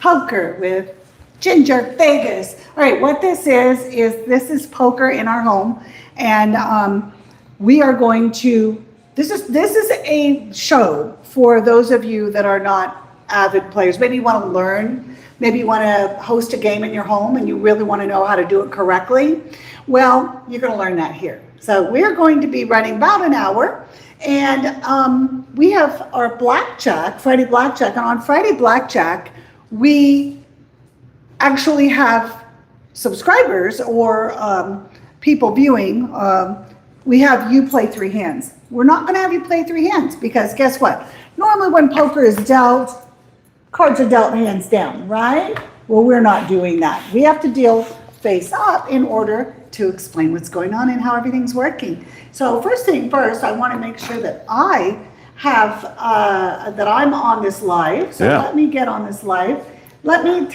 Poker with Ginger Vegas. All right, what this is poker in our home, and we are going to. This is a show for those of you that are not avid players. Maybe you want to learn. Maybe you want to host a game in your home, and you really want to know how to do it correctly. Well, you're going to learn that here. So we're going to be running about an hour, and we have our blackjack, Friday blackjack, and on Friday blackjack, we actually have subscribers or people viewing. We have you play 3 hands. We're not going to have you play 3 hands because guess what? Normally when poker is dealt, cards are dealt hands down, right? Well, we're not doing that. We have to deal face up in order to explain what's going on and how everything's working. So first thing first, I want to make sure that I have, that I'm on this live. So let me get on this live. Let me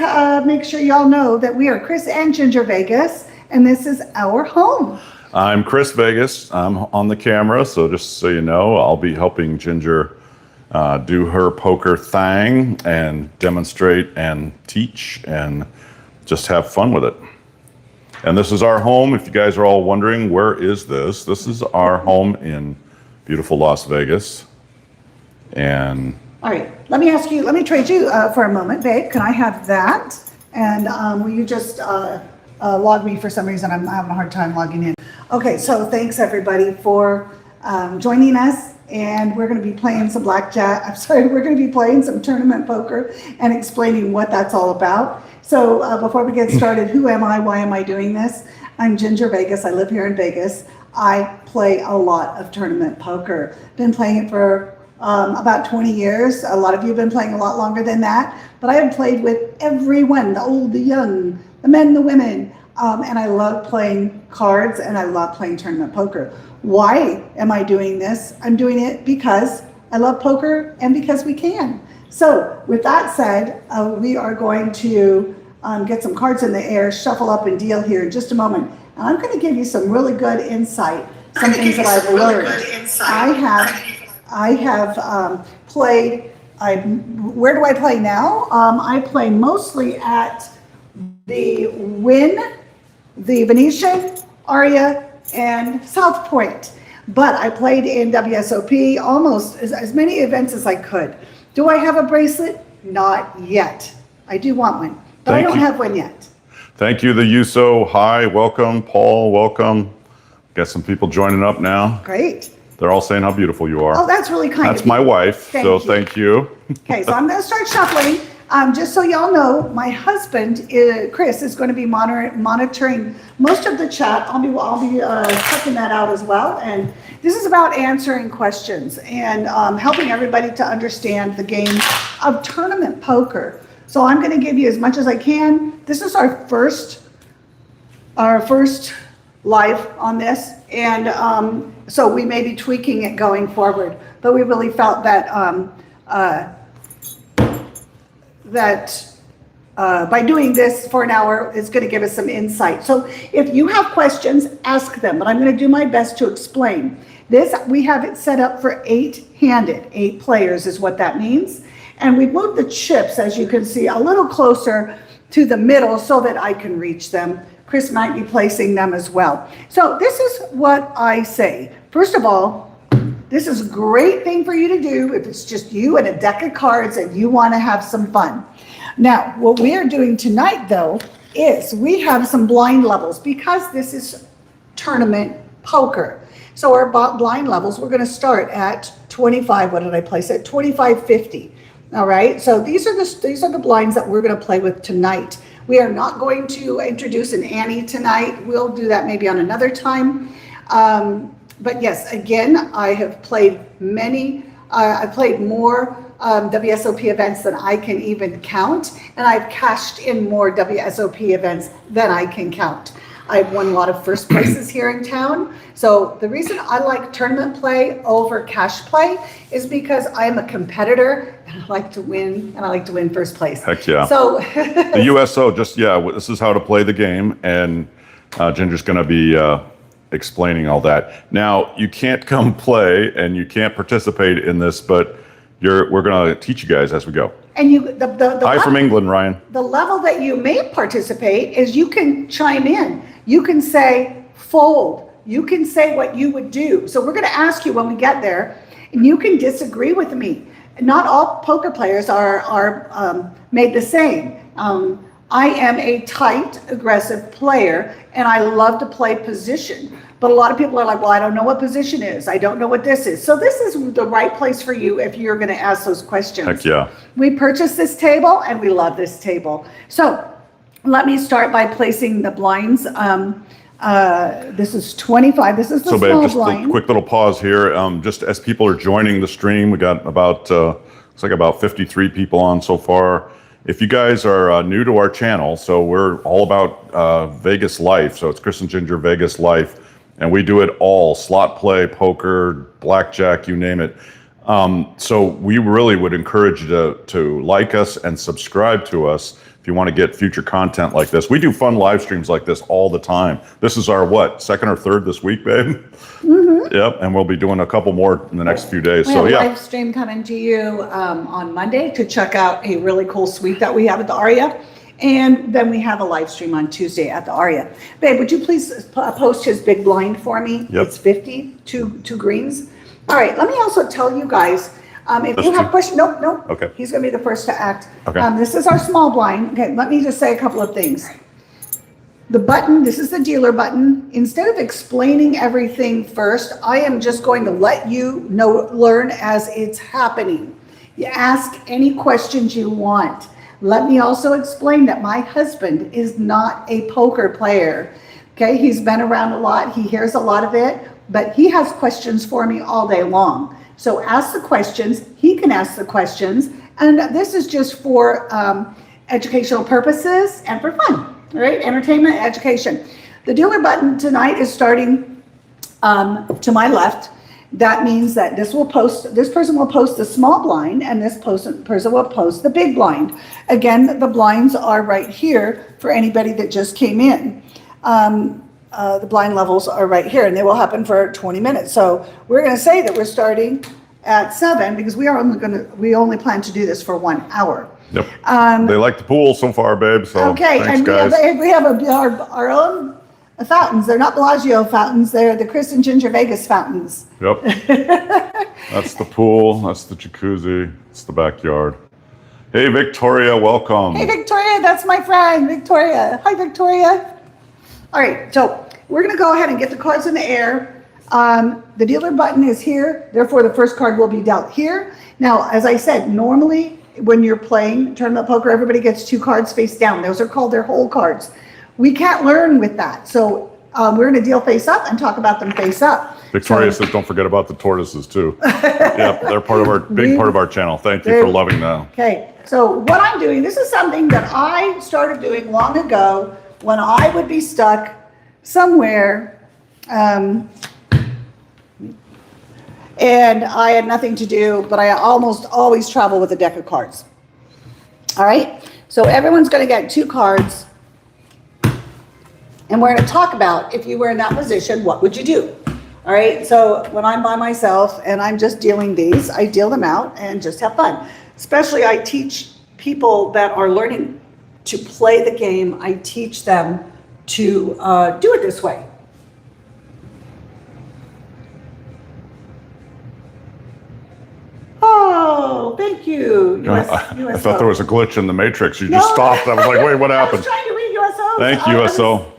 make sure y'all know that we are Chris and Ginger Vegas, and this is our home. I'm Chris Vegas. I'm on the camera, so just so you know, I'll be helping Ginger do her poker thing and demonstrate and teach and just have fun with it. And this is our home. If you guys are all wondering, where is this? This is our home in beautiful Las Vegas. And all right, let me ask you, let me trade you for a moment, babe. Can I have that? And will you just log me? For some reason, I'm having a hard time logging in. Okay, so thanks everybody for joining us. And we're going to be playing some blackjack. I'm sorry, we're going to be playing some tournament poker and explaining what that's all about. So before we get started, who am I? Why am I doing this? I'm Ginger Vegas. I live here in Vegas. I play a lot of tournament poker. Been playing it for about 20 years. A lot of you have been playing a lot longer than that. But I have played with everyone, the old, the young, the men, the women. And I love playing cards and I love playing tournament poker. Why am I doing this? I'm doing it because I love poker and because we can. So with that said, we are going to get some cards in the air, shuffle up and deal here in just a moment. And I'm going to give you some really good insight, some things that I've learned. I have played, where do I play now? I play mostly at the Wynn, the Venetian, Aria, and South Point. But I played in WSOP almost as many events as I could. Do I have a bracelet? Not yet. I do want one, but I don't have one yet. Thank you, the USO. Hi, welcome. Paul, welcome. Got some people joining up now. Great. They're all saying how beautiful you are. Oh, that's really kind of you. That's my wife, so thank you. Okay, so I'm going to start shuffling. Just so y'all know, my husband, Chris, is going to be monitoring most of the chat. I'll be checking that out as well. And this is about answering questions and helping everybody to understand the game of tournament poker. So I'm going to give you as much as I can. This is our first live on this, and so we may be tweaking it going forward. But we really felt that by doing this for an hour is going to give us some insight. So if you have questions, ask them, but I'm going to do my best to explain. This, we have it set up for 8-handed, 8 players is what that means. And we moved the chips, as you can see, a little closer to the middle so that I can reach them. Chris might be placing them as well. So this is what I say. First of all, this is a great thing for you to do if it's just you and a deck of cards and you want to have some fun. Now, what we are doing tonight, though, is we have some blind levels because this is tournament poker. So our blind levels, we're going to start at 25. What did I place it? 25.50. All right. So these are the blinds that we're going to play with tonight. We are not going to introduce an ante tonight. We'll do that maybe on another time. But yes, again, I have played I played more WSOP events than I can even count, and I've cashed in more WSOP events than I can count. I've won a lot of first places here in town. So the reason I like tournament play over cash play is because I'm a competitor and I like to win, and I like to win first place. Heck yeah. So the USO, this is how to play the game, and Ginger's going to be explaining all that. Now, you can't come play and you can't participate in this, but we're going to teach you guys as we go. And Hi from England, Ryan. The level that you may participate is you can chime in. You can say fold. You can say what you would do. So we're going to ask you when we get there, and you can disagree with me. Not all poker players are made the same. I am a tight, aggressive player, and I love to play position. But a lot of people are like, well, I don't know what position is. I don't know what this is. So this is the right place for you if you're going to ask those questions. Heck yeah. We purchased this table, and we love this table. So let me start by placing the blinds. This is 25. This is the So, babe, small just blind. a quick little pause here. Just as people are joining the stream, we got about, looks like about 53 people on so far. If you guys are new to our channel, so we're all about Vegas life. So it's Chris and Ginger Vegas life. And we do it all, slot play, poker, blackjack, you name it. So we really would encourage you to like us and subscribe to us if you want to get future content like this. We do fun live streams like this all the time. This is our, what, second or third this week, babe? Mm-hmm. Yep, and we'll be doing a couple more in the next few days. We So have a yeah, live stream coming to you on Monday to check out a really cool suite that we have at the Aria. And then we have a live stream on Tuesday at the Aria. Babe, would you please post his big blind for me? Yep. It's 50, two greens. All right, let me also tell you guys, if Just you have two. questions, no. Okay. He's gonna be the first to act. Okay. This is our small blind. Okay, let me just say a couple of things. The button, this is the dealer button. Instead of explaining everything first, I am just going to let you learn as it's happening. You ask any questions you want. Let me also explain that my husband is not a poker player. Okay, he's been around a lot. He hears a lot of it, but he has questions for me all day long. So ask the questions. He can ask the questions. And this is just for educational purposes and for fun. All right, entertainment, education. The dealer button tonight is starting to my left. That means that this person will post the small blind, and this person will post the big blind. Again, the blinds are right here for anybody that just came in. The blind levels are right here, and they will happen for 20 minutes. So we're going to say that we're starting at 7 because we only plan to do this for 1 hour. yep. They like the pool so far, babe. So Okay, thanks, and guys. we have our own fountains. They're not Bellagio fountains. They're the Chris and Ginger Vegas fountains. Yep. That's the pool. That's the jacuzzi. It's the backyard. Hey, Victoria, welcome. Hey, Victoria, that's my friend, Victoria. Hi, Victoria. All right, so we're going to go ahead and get the cards in the air. The dealer button is here. Therefore, the first card will be dealt here. Now, as I said, normally when you're playing tournament poker, everybody gets 2 cards face down. Those are called their hole cards. We can't learn with that. So we're going to deal face up and talk about them face up. Victoria says, don't forget about the tortoises too. Yep, they're part of our big part of our channel. Thank you for loving them. Okay, so what I'm doing, this is something that I started doing long ago when I would be stuck somewhere and I had nothing to do, but I almost always travel with a deck of cards. All right, so everyone's going to get 2 cards. And we're going to talk about, if you were in that position, what would you do? All right, so when I'm by myself and I'm just dealing these, I deal them out and just have fun. Especially I teach people that are learning to play the game, I teach them to do it this way. Oh, thank you. I thought there was a glitch in the matrix. You just stopped. I was like, wait, what I happened? was trying to read USO. Thank you, USO.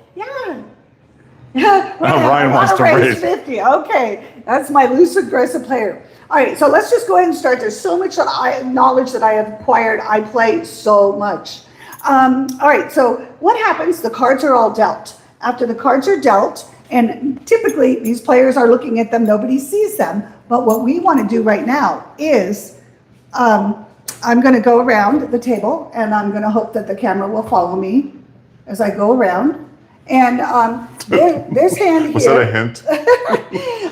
Yeah. Ryan wants to raise 50. Okay, that's my loose aggressive player. All right, so let's just go ahead and start. There's so much knowledge that I have acquired. I play so much. All right, so what happens? The cards are all dealt. After the cards are dealt, and typically these players are looking at them, nobody sees them. But what we want to do right now is I'm going to go around the table, and I'm going to hope that the camera will follow me as I go around. And this hand here. Was that a hint?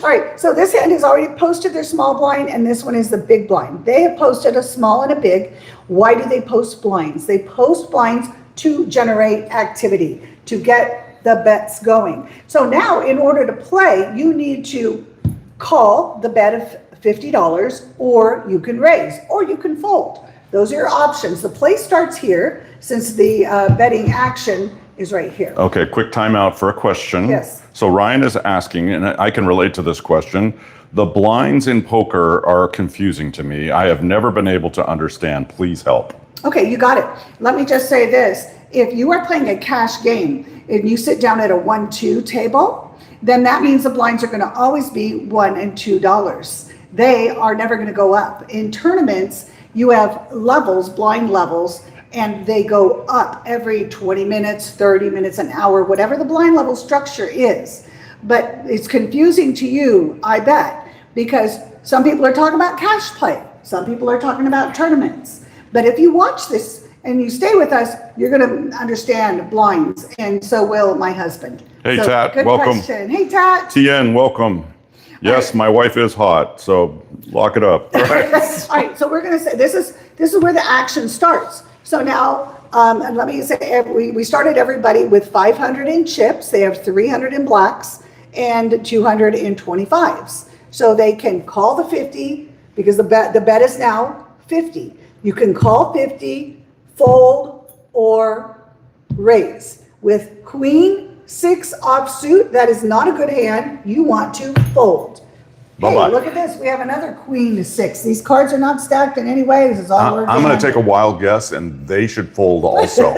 All right, so this hand has already posted their small blind, and this one is the big blind. They have posted a small and a big. Why do they post blinds? They post blinds to generate activity, to get the bets going. So now, in order to play, you need to call the bet $50, or you can raise, or you can fold. Those are your options. The play starts here, since the betting action is right here. Okay, quick timeout for a question. Yes. So Ryan is asking, and I can relate to this question, the blinds in poker are confusing to me. I have never been able to understand. Please help. Okay, you got it. Let me just say this. If you are playing a cash game and you sit down at a 1-2 table, then that means the blinds are going to always be $1 and $2. They are never going to go up. In tournaments, you have levels, blind levels, and they go up every 20 minutes, 30 minutes, an hour, whatever the blind level structure is. But it's confusing to you, I bet, because some people are talking about cash play. Some people are talking about tournaments. But if you watch this and you stay with us, you're going to understand blinds, and so will my husband. Hey, So, Tat, good welcome. question. Hey, Tat. TN, welcome. Yes, my wife is hot, so lock it up. All right, so we're going to say this is where the action starts. So now, and let me say, we started everybody with 500 in chips. They have 300 in blacks and 200 in 25s. So they can call the 50 because the bet is now 50. You can call 50, fold, or raise. With Queen 6 offsuit, that is not a good hand. You want to fold. Bye-bye. Hey, look at this. We have another Queen 6. These cards are not stacked in any way. This is all we're I'm going to take a wild guess, and they should fold also.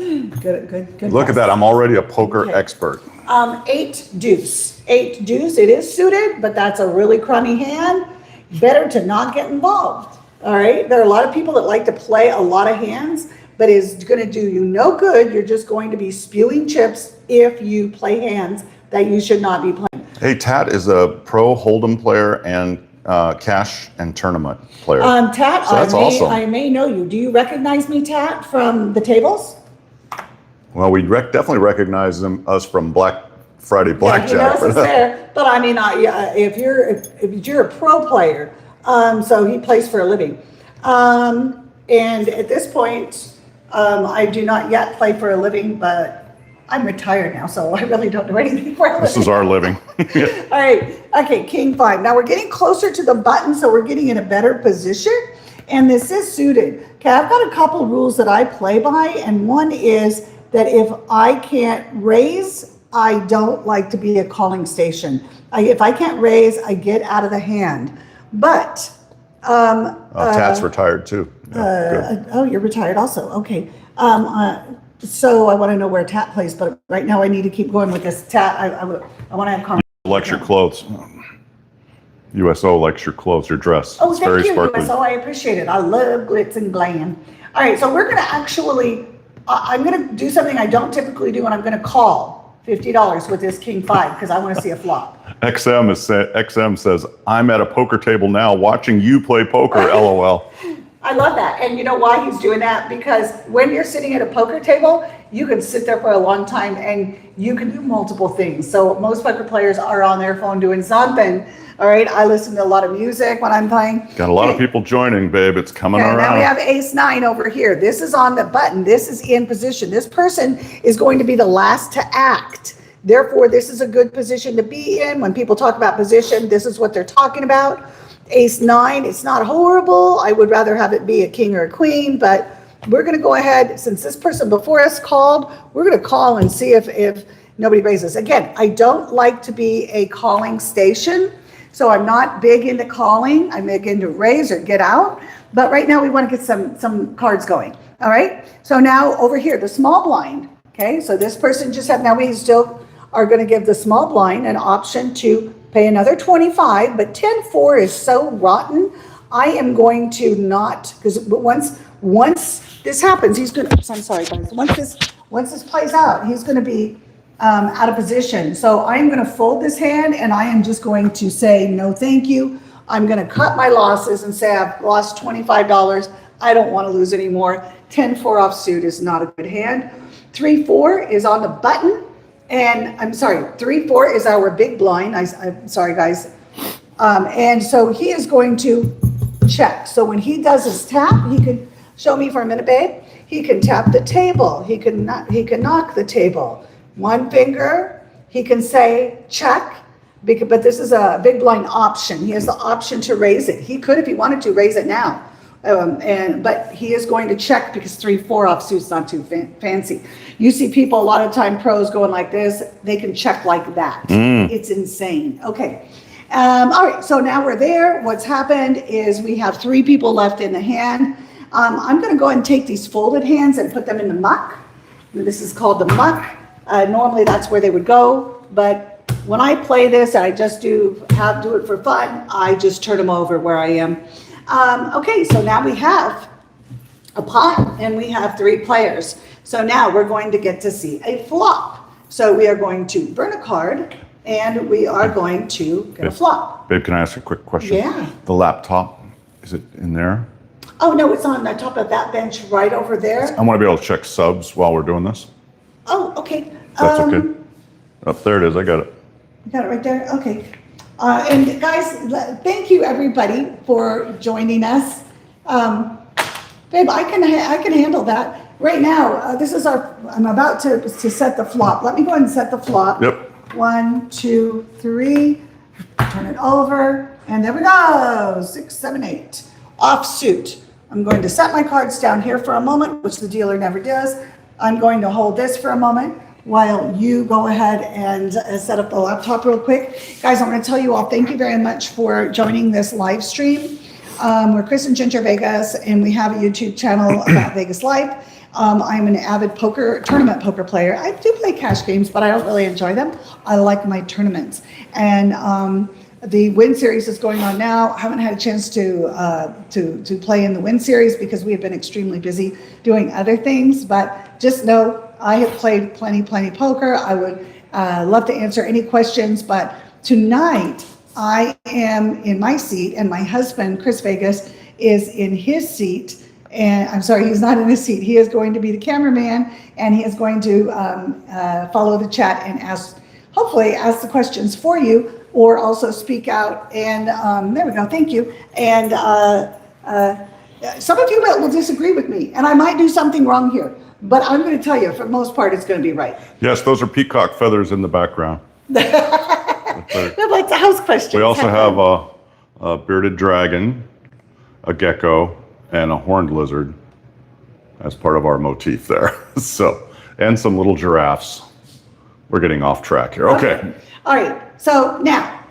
Good. Look at that. I'm already a poker Okay. expert. 8 deuce. 8 deuce. It is suited, but that's a really crummy hand. Better to not get involved. All right. There are a lot of people that like to play a lot of hands, but it's going to do you no good. You're just going to be spewing chips if you play hands that you should not be playing. Hey, Tat is a pro holdem player and cash and tournament player. Tat, So that's awesome. I may know you. Do you recognize me, Tat, from the tables? Well, we definitely recognize us from Black Friday Blackjack. Yeah, he knows it's there. But I mean, if you're a pro player, so he plays for a living. And at this point, I do not yet play for a living, but I'm retired now, so I really don't do anything for a living. This is our living. All right, okay, King 5. Now we're getting closer to the button, so we're getting in a better position. And this is suited. Okay, I've got a couple rules that I play by, and one is that if I can't raise, I don't like to be a calling station. If I can't raise, I get out of the hand. But Tat's retired too. Yeah, good. oh, you're retired also. Okay. So I want to know where Tat plays, but right now I need to keep going with this. Tat, I want to have conversation. Likes your clothes. USO likes your clothes, your dress. Oh, It's thank very you, sparkly. USO. I appreciate it. I love glitz and glam. All right, so we're going to actually, I'm going to do something I don't typically do, and I'm going to call $50 with this King 5 because I want to see a flop. XM says, I'm at a poker table now watching you play poker, LOL. I love that. And you know why he's doing that? Because when you're sitting at a poker table, you can sit there for a long time and you can do multiple things. So most poker players are on their phone doing something. All right. I listen to a lot of music when I'm playing. Got a lot of people joining, babe. It's coming And now we around. have ace 9 over here. This is on the button. This is in position. This person is going to be the last to act. Therefore, this is a good position to be in. When people talk about position, this is what they're talking about. Ace 9, it's not horrible. I would rather have it be a king or a queen, but we're going to go ahead. Since this person before us called, we're going to call and see if nobody raises. Again, I don't like to be a calling station, so I'm not big into calling. I'm big into raise or get out, but right now we want to get some cards going. All right, so now over here, the small blind. Okay, so this person just had, now we still are going to give the small blind an option to pay another 25, but 10-4 is so rotten. I am going to not, because once this happens, he's going to, I'm sorry guys, once this plays out, he's going to be out of position. So I'm going to fold this hand and I am just going to say, no, thank you. I'm going to cut my losses and say I've lost $25. I don't want to lose anymore. 10-4 offsuit is not a good hand. 3-4 is on the button. And I'm sorry, 3-4 is our big blind. I'm sorry, guys. And so he is going to check. So when he does his tap, he can show me for a minute, babe. He can tap the table. He can knock the table. One finger, he can say check. but this is a big blind option. He has the option to raise it. He could, if he wanted to, raise it now. But he is going to check because 3-4 offsuit's not too fancy. You see people, a lot of time pros going like this, they can check like that. It's insane. Okay. All right, so now we're there. What's happened is we have 3 people left in the hand. I'm going to go ahead and take these folded hands and put them in the muck. This is called the muck. Normally that's where they would go, but when I play this, I just do it for fun. I just turn them over where I am. Okay, so now we have a pot and we have 3 players. So now we're going to get to see a flop. So we are going to burn a card and we are going to get a flop. Babe, can I ask a quick question? Yeah. The laptop, is it in there? Oh, no, it's on the top of that bench right over there. I want to be able to check subs while we're doing this. Oh, okay. If that's okay. Oh, there it is. I got it. You got it right there? Okay. And guys, thank you everybody for joining us. Babe, I can handle that. Right now, this is I'm about to set the flop. Let me go ahead and set the flop. Yep. 1, 2, 3. Turn it over. And there we go. 6, 7, 8. Offsuit. I'm going to set my cards down here for a moment, which the dealer never does. I'm going to hold this for a moment while you go ahead and set up the laptop real quick. Guys, I'm going to tell you all, thank you very much for joining this live stream. We're Chris and Ginger Vegas, and we have a YouTube channel about Vegas Life. I'm an avid tournament poker player. I do play cash games, but I don't really enjoy them. I like my tournaments. And the Win Series is going on now. I haven't had a chance to play in the Win Series because we have been extremely busy doing other things. But just know I have played plenty poker. I would love to answer any questions. But tonight I am in my seat, and my husband Chris Vegas is in his seat. And I'm sorry, he's not in his seat. He is going to be the cameraman, and he is going to follow the chat and hopefully ask the questions for you, or also speak out. And there we go. Thank you. And some of you will disagree with me, and I might do something wrong here, but I'm going to tell you, for the most part, it's going to be right. Yes, those are peacock feathers in the background. That's a house question. We also have a bearded dragon, a gecko, and a horned lizard as part of our motif there. So, and some little giraffes. We're getting off track here. Okay. All right. So now,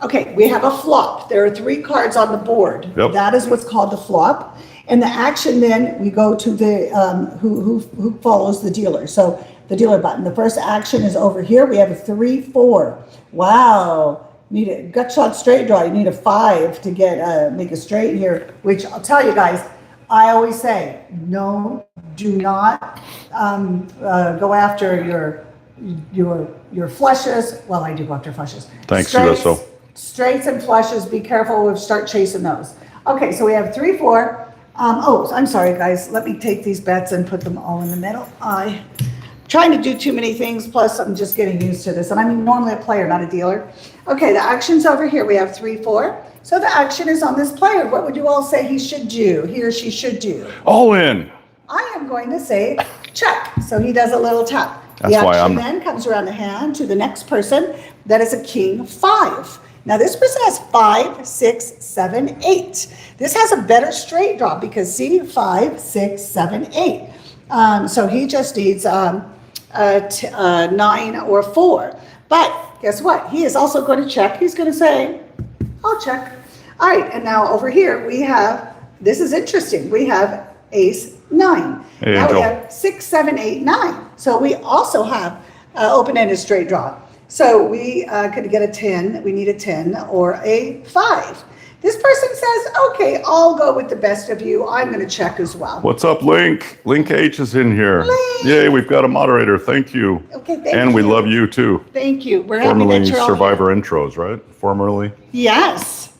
okay, we have a flop. There are 3 cards on the board. Yep. That is what's called the flop. And the action, then we go to the who follows the dealer. So the dealer button. The first action is over here. We have a 3-4. Wow. Need a gut shot straight draw. You need a 5 to get make a straight here. Which I'll tell you guys, I always say, no, do not go after your flushes. Well, I do go after flushes. Thanks, Straights, USO. Straights and flushes, be careful. We'll start chasing those. Okay, so we have 3-4. Oh, I'm sorry, guys. Let me take these bets and put them all in the middle. I'm trying to do too many things, plus I'm just getting used to this. And I'm normally a player, not a dealer. Okay, the action's over here. We have 3-4. So the action is on this player. What would you all say he should do? He or she should do? All in. I am going to say check. So he does a little tap. That's the why action then comes around the hand to the next person. That is a king 5. Now this person has 5, 6, 7, 8. This has a better straight draw because see, 5, 6, 7, 8. So he just needs 9 or 4. But guess what? He is also going to check. He's going to say, I'll check. All right, and now over here we have, this is interesting. We have ace 9. Hey, now Angel. we have 6, 7, 8, 9. So we also have open-ended straight draw. So we could get a 10. We need a 10 or a 5. This person says, okay, I'll go with the best of you. I'm going to check as well. What's up, Link? Link H is in here. Link. Yay, we've got a moderator. Thank you. Okay, thank And we you. love you too. Thank you. We're happy Formerly that you're all Survivor Intros, right? Formerly. Yes.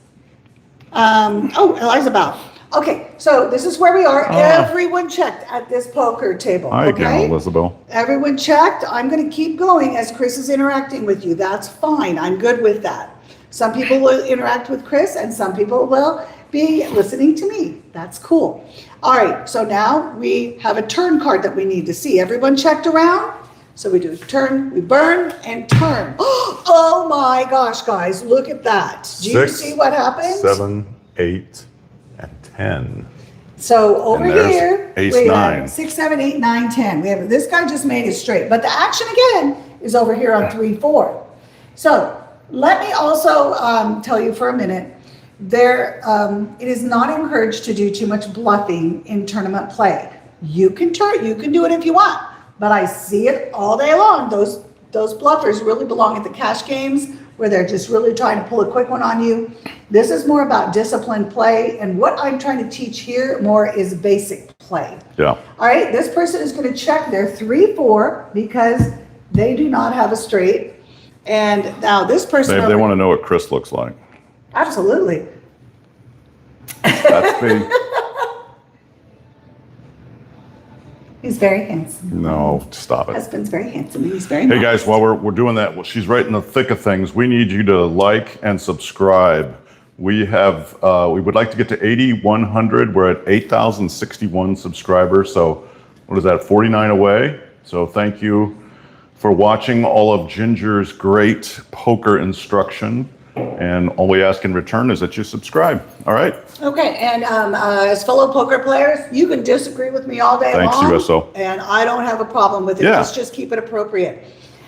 Oh, Eliza Bow. Okay, so this is where we are. Everyone checked at this poker table. Hi again, Okay? Elizabeth. Everyone checked. I'm going to keep going as Chris is interacting with you. That's fine. I'm good with that. Some people will interact with Chris and some people will be listening to me. That's cool. All right, so now we have a turn card that we need to see. Everyone checked around? So we do turn, we burn, and turn. Oh my gosh, guys, look at that. Do you 6, see what happened? 7, 8, and 10. So over And there's here, ace we 9. have 6, 7, 8, 9, 10. We have, this guy just made it straight, but the action again is over here on 3, 4. So let me also tell you for a minute, it is not encouraged to do too much bluffing in tournament play. You can do it if you want, but I see it all day long. Those bluffers really belong at the cash games where they're just really trying to pull a quick one on you. This is more about disciplined play, and what I'm trying to teach here more is basic play. Yeah. All right, this person is going to check their 3, 4 because they do not have a straight. And now this person, Maybe they want to know what Chris looks like. absolutely. That's me. He's very handsome. No, stop it. Husband's very handsome. He's very Hey nice. guys, while we're doing that, well, she's right in the thick of things. We need you to like and subscribe. We would like to get to 8,100. We're at 8,061 subscribers. So what is that, 49 away? So thank you for watching all of Ginger's great poker instruction. And all we ask in return is that you subscribe. All right. Okay, and as fellow poker players, you can disagree with me all day Thanks, long. USO. And I don't have a problem with it. Yeah. Let's just keep it appropriate.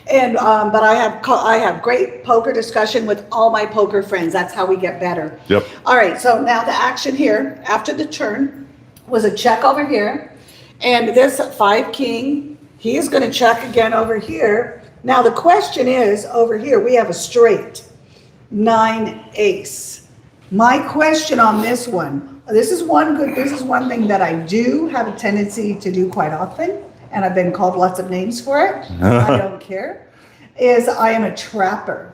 And but I have great poker discussion with all my poker friends. That's how we get better. Yep. All right, so now the action here after the turn was a check over here, and this 5 king, he is going to check again over here. Now the question is, over here we have a straight 9 ace. My question on this one, this is one thing that I do have a tendency to do quite often, and I've been called lots of names for it. I don't care. Is I am a trapper.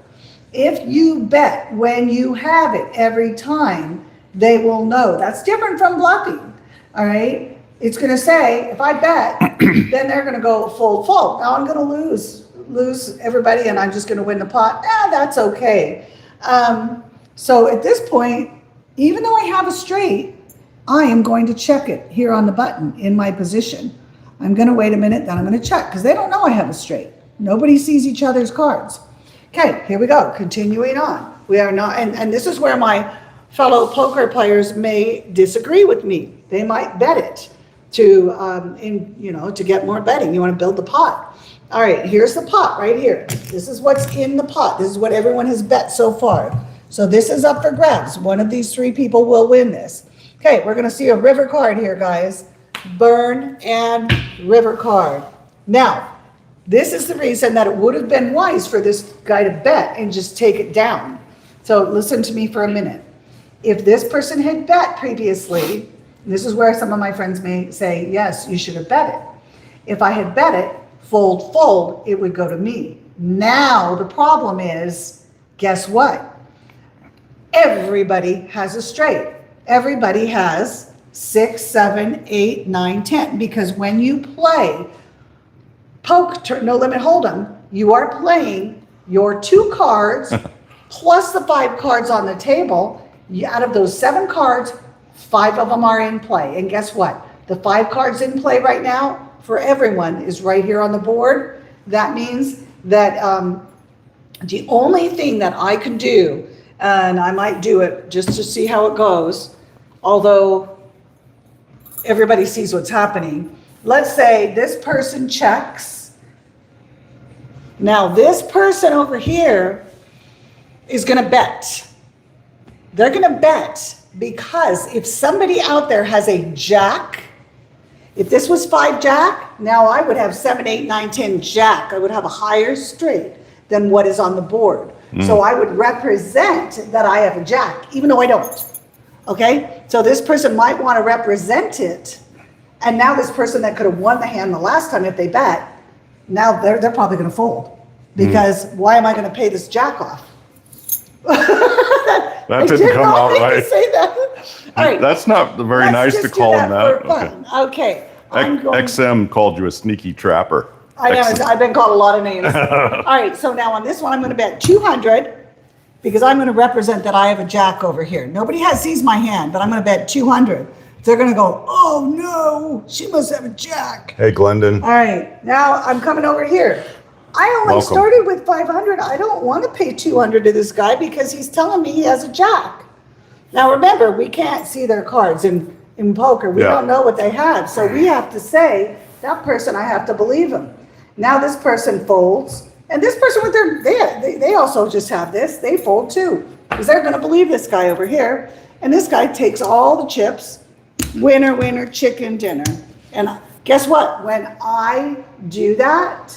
If you bet when you have it every time, they will know. That's different from bluffing. All right. It's going to say, if I bet, then they're going to go full. Now I'm going to lose everybody, and I'm just going to win the pot. That's okay. So at this point, even though I have a straight, I am going to check it here on the button in my position. I'm going to wait a minute, then I'm going to check because they don't know I have a straight. Nobody sees each other's cards. Okay, here we go. Continuing on. We are not, and this is where my fellow poker players may disagree with me. They might bet it to get more betting. You want to build the pot. All right, here's the pot right here. This is what's in the pot. This is what everyone has bet so far. So this is up for grabs. One of these 3 people will win this. Okay, we're going to see a river card here, guys. Burn and river card. Now, this is the reason that it would have been wise for this guy to bet and just take it down. So listen to me for a minute. If this person had bet previously, this is where some of my friends may say, yes, you should have bet it. If I had bet it, fold, it would go to me. Now the problem is, guess what? Everybody has a straight. Everybody has 6, 7, 8, 9, 10. Because when you play No Limit Hold'em, you are playing your 2 cards plus the 5 cards on the table. Out of those 7 cards, 5 of them are in play. And guess what? The 5 cards in play right now for everyone is right here on the board. That means that the only thing that I can do, and I might do it just to see how it goes, although everybody sees what's happening. Let's say this person checks. Now this person over here is going to bet. They're going to bet because if somebody out there has a jack, if this was 5 jack, now I would have 7, 8, 9, 10 jack. I would have a higher straight than what is on the board. So I would represent that I have a jack, even though I don't. Okay? So this person might want to represent it. And now this person that could have won the hand the last time if they bet, now they're probably going to fold. Because why am I going to pay this jack off? That didn't come out right. Say that. All right. That's not very nice to call him that. Okay. XM called you a sneaky trapper. I know, I've been called a lot of names. All right, so now on this one, I'm going to bet 200 because I'm going to represent that I have a jack over here. Nobody sees my hand, but I'm going to bet 200 They're going to go, oh no, she must have a jack. Hey, Glendon. All right, now I'm coming over here. I only Welcome. started with 500. I don't want to pay 200 to this guy because he's telling me he has a jack. Now remember, we can't see their cards in poker. We don't know what they have. So we have to say, that person, I have to believe him. Now this person folds. And this person with they also just have this. They fold too. Because they're going to believe this guy over here. And this guy takes all the chips. Winner, winner, chicken dinner. And guess what? When I do that,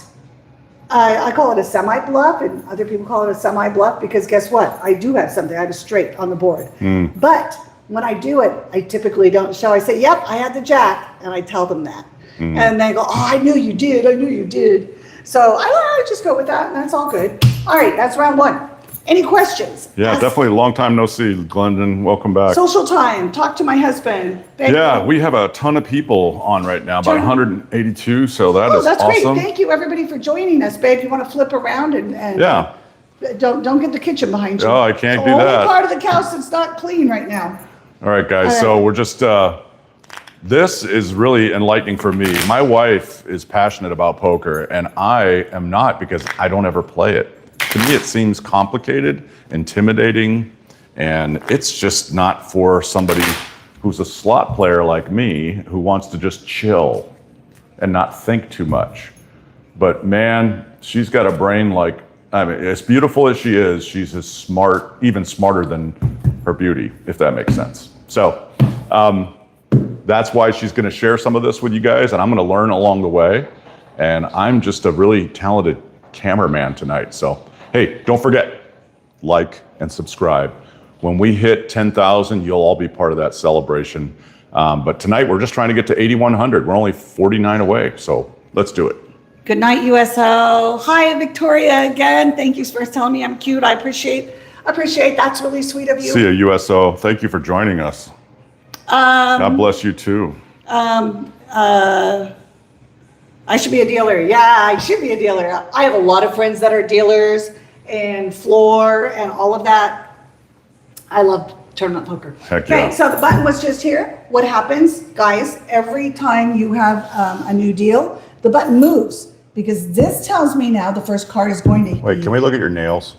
I call it a semi-bluff, and other people call it a semi-bluff because guess what? I do have something. I have a straight on the board. But when I do it, I typically don't show. I say, yep, I had the jack, and I tell them that. And they go, oh, I knew you did. I knew you did. So I just go with that, and that's all good. All right, that's round one. Any questions? Yeah, definitely. Long time no see, Glendon. Welcome back. Social time. Talk to my husband. Yeah, we have a ton of people on right now, about 182. So that is that's awesome. Great. Thank you, everybody, for joining us, babe. You want to flip around and yeah. Don't get the kitchen behind you. Oh, I can't do only that. Part of the house that's not clean right now. All right, guys. So we're just. This is really enlightening for me. My wife is passionate about poker, and I am not because I don't ever play it. To me, it seems complicated, intimidating, and it's just not for somebody who's a slot player like me who wants to just chill and not think too much. But man, she's got a brain like, I mean, as beautiful as she is, she's as smart, even smarter than her beauty, if that makes sense. So that's why she's going to share some of this with you guys, and I'm going to learn along the way. And I'm just a really talented cameraman tonight. So, hey, don't forget, like and subscribe. When we hit 10,000, you'll all be part of that celebration. But tonight, we're just trying to get to 8,100. We're only 49 away, so let's do it. Good night, USO. Hi, Victoria, again. Thank you for telling me I'm cute. I appreciate. That's really sweet of you. See you, USO. Thank you for joining us. God bless you, too. I should be a dealer. Yeah, I should be a dealer. I have a lot of friends that are dealers and floor and all of that. I love tournament poker. Heck yeah. Okay, so the button was just here. What happens, guys, every time you have a new deal, the button moves because this tells me now the first card is going to. Wait, can we look at your nails?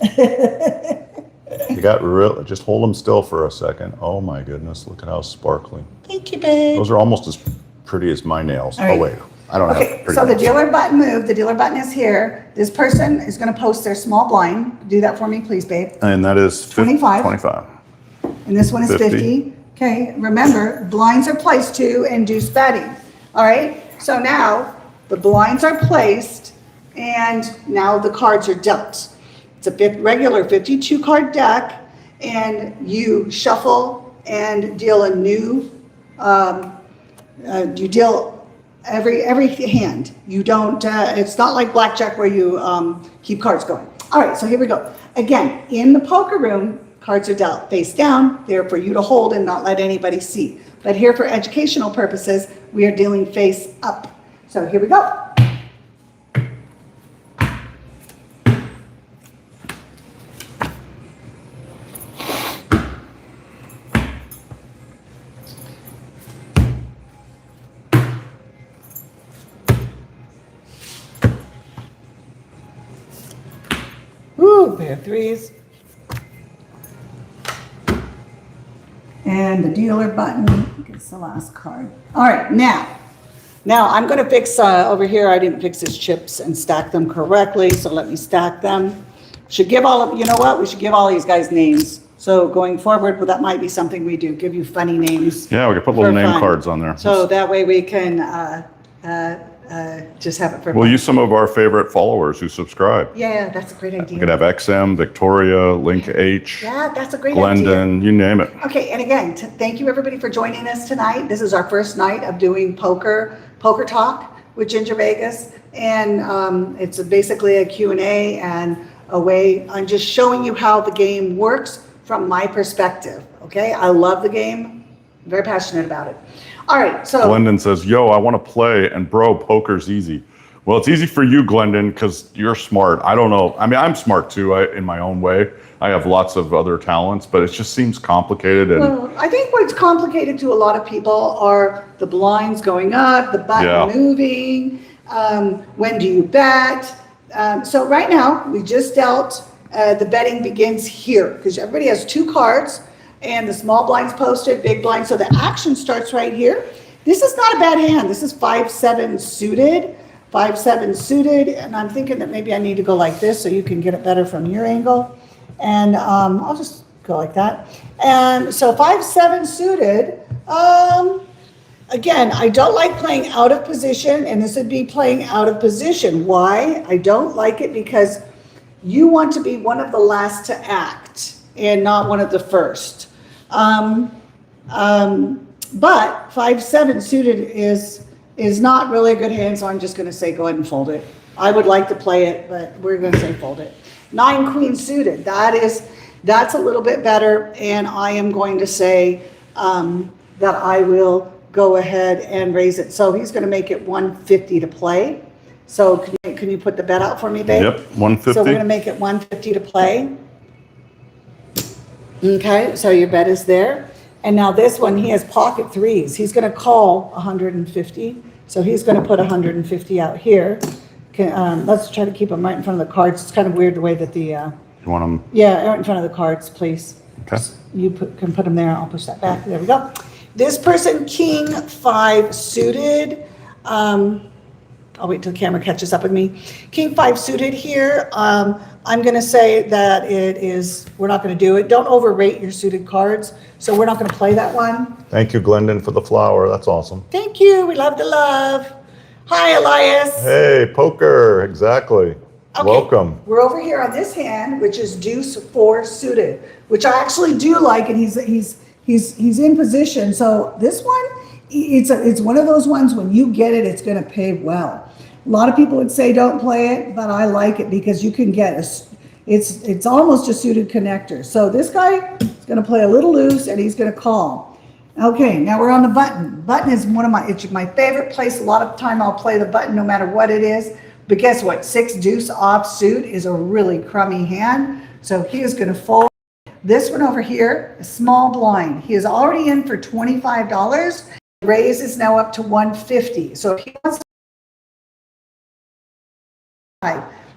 You got real, just hold them still for a second. Oh my goodness, look at how sparkling. Thank you, babe. Those are almost as pretty as my nails. Right. Oh wait, I don't have pretty so the nails. dealer button moved. The dealer button is here. This person is going to post their small blind. Do that for me, please, babe. And that is 25. 25. And this one is 50. Okay, remember, blinds are placed too and deuce betting. All right, so now the blinds are placed and now the cards are dealt. It's a regular 52 card deck and you shuffle and deal a new, you deal every hand. You don't, it's not like blackjack where you keep cards going. All right, so here we go. Again, in the poker room, cards are dealt face down. They're for you to hold and not let anybody see. But here for educational purposes, we are dealing face up. So here we go. Ooh, pair of threes. And the dealer button gets the last card. All right, now I'm going to fix over here. I didn't fix his chips and stack them correctly, so let me stack them. Should give all of, you know what? We should give all these guys names. So going forward, well, that might be something we do. Give you funny names. Yeah, we can put little for name fun. cards on there. So that way we can just have it for We'll fun. use some of our favorite followers who subscribe. Yeah, that's a great We idea. could have XM, Victoria, Link H, Yeah, that's a great idea. Glendon, you name it. Okay, and again, thank you everybody for joining us tonight. This is our first night of doing poker talk with Ginger Vegas, and it's basically a Q&A and a way. I'm just showing you how the game works from my perspective. Okay, I love the game. I'm very passionate about it. All right, so Glendon says, yo, I want to play, and bro, poker's easy. Well, it's easy for you, Glendon, because you're smart. I don't know. I mean, I'm smart too, in my own way. I have lots of other talents, but it just seems complicated. And Well, I think what's complicated to a lot of people are the blinds going up, the button moving, when do you bet? So right now, we just dealt, the betting begins here, because everybody has two cards, and the small blind's posted, big blind, so the action starts right here. This is not a bad hand. This is 5-7 suited. 5-7 suited, and I'm thinking that maybe I need to go like this so you can get it better from your angle. And I'll just go like that. And so 5-7 suited, again, I don't like playing out of position, and this would be playing out of position. Why? I don't like it because you want to be one of the last to act and not one of the first. But 5-7 suited is not really a good hand, so I'm just gonna say go ahead and fold it. I would like to play it, but we're gonna say fold it. 9 queen suited, that's a little bit better, and I am going to say that I will go ahead and raise it. So he's gonna make it 150 to play. So can you put the bet out for me, babe? Yep, 150. So we're gonna make it 150 to play. Okay, so your bet is there. And now this one, he has pocket threes. He's gonna call 150. So he's gonna put 150 out here. Let's try to keep him right in front of the cards. It's kind of weird the way that the, You want them? yeah, right in front of the cards, please. Okay. You can put them there. I'll push that back. There we go. This person, king 5 suited. I'll wait till the camera catches up with me. King 5 suited here. I'm gonna say that we're not gonna do it. Don't overrate your suited cards. So we're not gonna play that one. Thank you, Glendon, for the flower. That's awesome. Thank you. We love the love. Hi, Elias. Hey, poker. Exactly. Okay, Welcome. We're over here on this hand, which is deuce 4 suited, which I actually do like, and he's in position. So this one, it's one of those ones when you get it, it's going to pay well. A lot of people would say don't play it, but I like it because you can get it's almost a suited connector. So this guy is going to play a little loose, and he's going to call. Okay, now we're on the button. Button is it's my favorite place. A lot of time I'll play the button no matter what it is. But guess what? 6 deuce off suit is a really crummy hand. So he is going to fold. This one over here, a small blind. He is already in for $25. Raise is now up to 150. So if he wants to,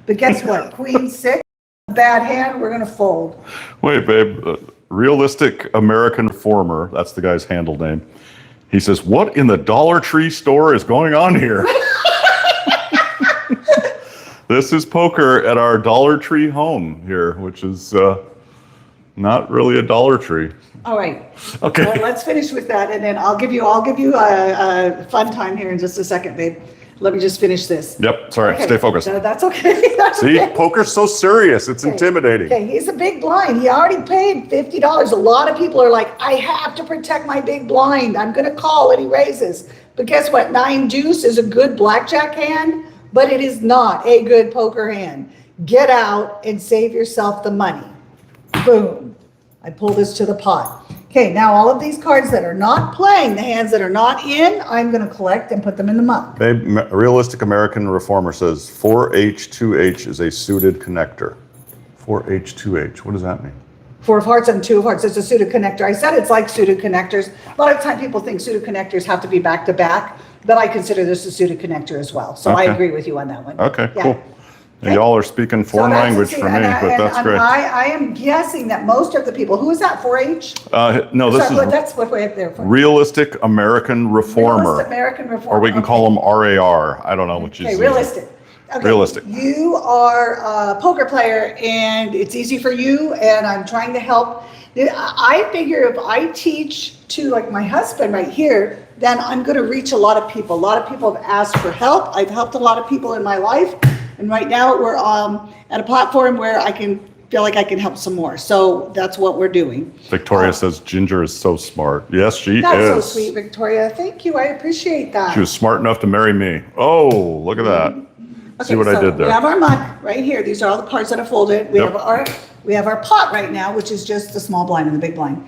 but guess what? Queen 6, bad hand. We're going to fold. Wait, babe. Realistic American Reformer, that's the guy's handle name. He says, what in the Dollar Tree store is going on here? This is poker at our Dollar Tree home here, which is not really a Dollar Tree. All right. Okay. Well, let's finish with that, and then I'll give you a fun time here in just a second, babe. Let me just finish this. Yep, sorry, Okay. stay focused. That's okay. That's See, okay. poker's so serious, it's intimidating. Okay, he's a big blind. He already paid $50. A lot of people are like, I have to protect my big blind. I'm going to call, and he raises. But guess what? 9 deuce is a good blackjack hand, but it is not a good poker hand. Get out and save yourself the money. Boom. I pull this to the pot. Okay, now all of these cards that are not playing, the hands that are not in, I'm going to collect and put them in the muck. Babe, Realistic American Reformer says 4H2H is a suited connector. 4H2H, what does that mean? 4 of hearts and 2 of hearts. It's a suited connector. I said it's like suited connectors. A lot of time people think suited connectors have to be back to back, but I consider this a suited connector as well. So I Okay. agree with you on that one. Okay, Yeah. cool. Okay. Y'all are speaking foreign that's- language see, for me, and but that's great. I am guessing that most of the people, who is that, 4-H? No, this Sorry, is that's what way up there for. Realistic American Reformer. Realistic American Reformer. Or we can call them RAR. I don't know what you Okay, say. realistic. Okay. Realistic. You are a poker player, and it's easy for you, and I'm trying to help. I figure if I teach to like my husband right here, then I'm going to reach a lot of people. A lot of people have asked for help. I've helped a lot of people in my life, and right now we're at a platform where I can feel like I can help some more. So that's what we're doing. Victoria says Ginger is so smart. Yes, she That's so is. sweet, Victoria. Thank you. I appreciate that. She was smart enough to marry me. Oh, look at that. See what I so did there. We have our muck right here. These are all the cards that are folded. We Yep. have our pot right now, which is just the small blind and the big blind.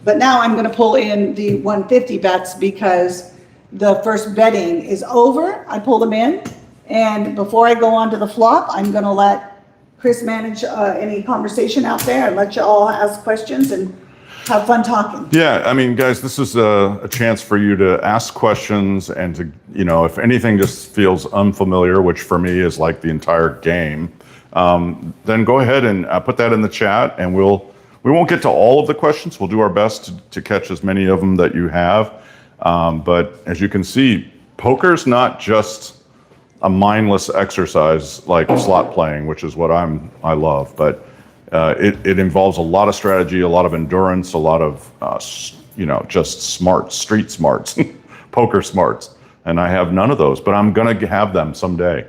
But now I'm going to pull in the 150 bets because the first betting is over, I pull them in. And before I go on to the flop, I'm gonna let Chris manage any conversation out there and let you all ask questions and have fun talking. Yeah, I mean, guys, this is a chance for you to ask questions and to, you know, if anything just feels unfamiliar, which for me is like the entire game, then go ahead and put that in the chat, and we won't get to all of the questions. We'll do our best to catch as many of them that you have. But as you can see, poker's not just a mindless exercise like slot playing, which is what I love, but it involves a lot of strategy, a lot of endurance, a lot of just smarts, street smarts, poker smarts, and I have none of those, but I'm gonna have them someday.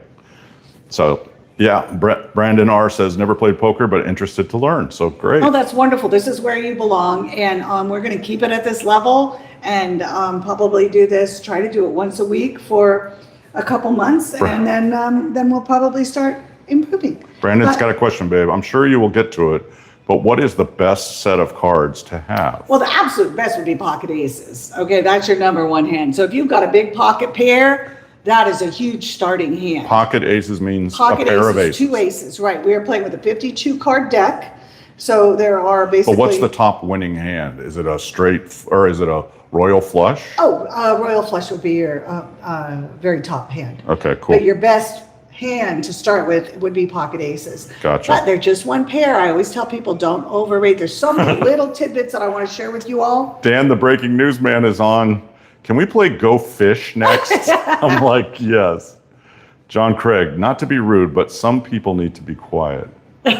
So yeah, Brandon R says never played poker but interested to learn. So great. Oh, that's wonderful. This is where you belong, and we're going to keep it at this level, and probably try to do it once a week for a couple months, and then we'll probably start improving. Brandon's got a question, babe. I'm sure you will get to it, but what is the best set of cards to have? Well, the absolute best would be pocket aces. Okay, that's your number one hand. So if you've got a big pocket pair, that is a huge starting hand. Pocket aces means Pocket a pair aces, of aces. 2 aces, right. We are playing with a 52 card deck. So there are basically... But what's the top winning hand? Is it a straight, or is it a royal flush? Oh, royal flush would be your very top hand. Okay, cool. But your best hand to start with would be pocket aces. Gotcha. But they're just one pair. I always tell people don't overrate. There's so many little tidbits that I want to share with you all. Dan, the breaking news man, is on. Can we play Go Fish next? I'm like, yes. John Craig, not to be rude, but some people need to be quiet. Is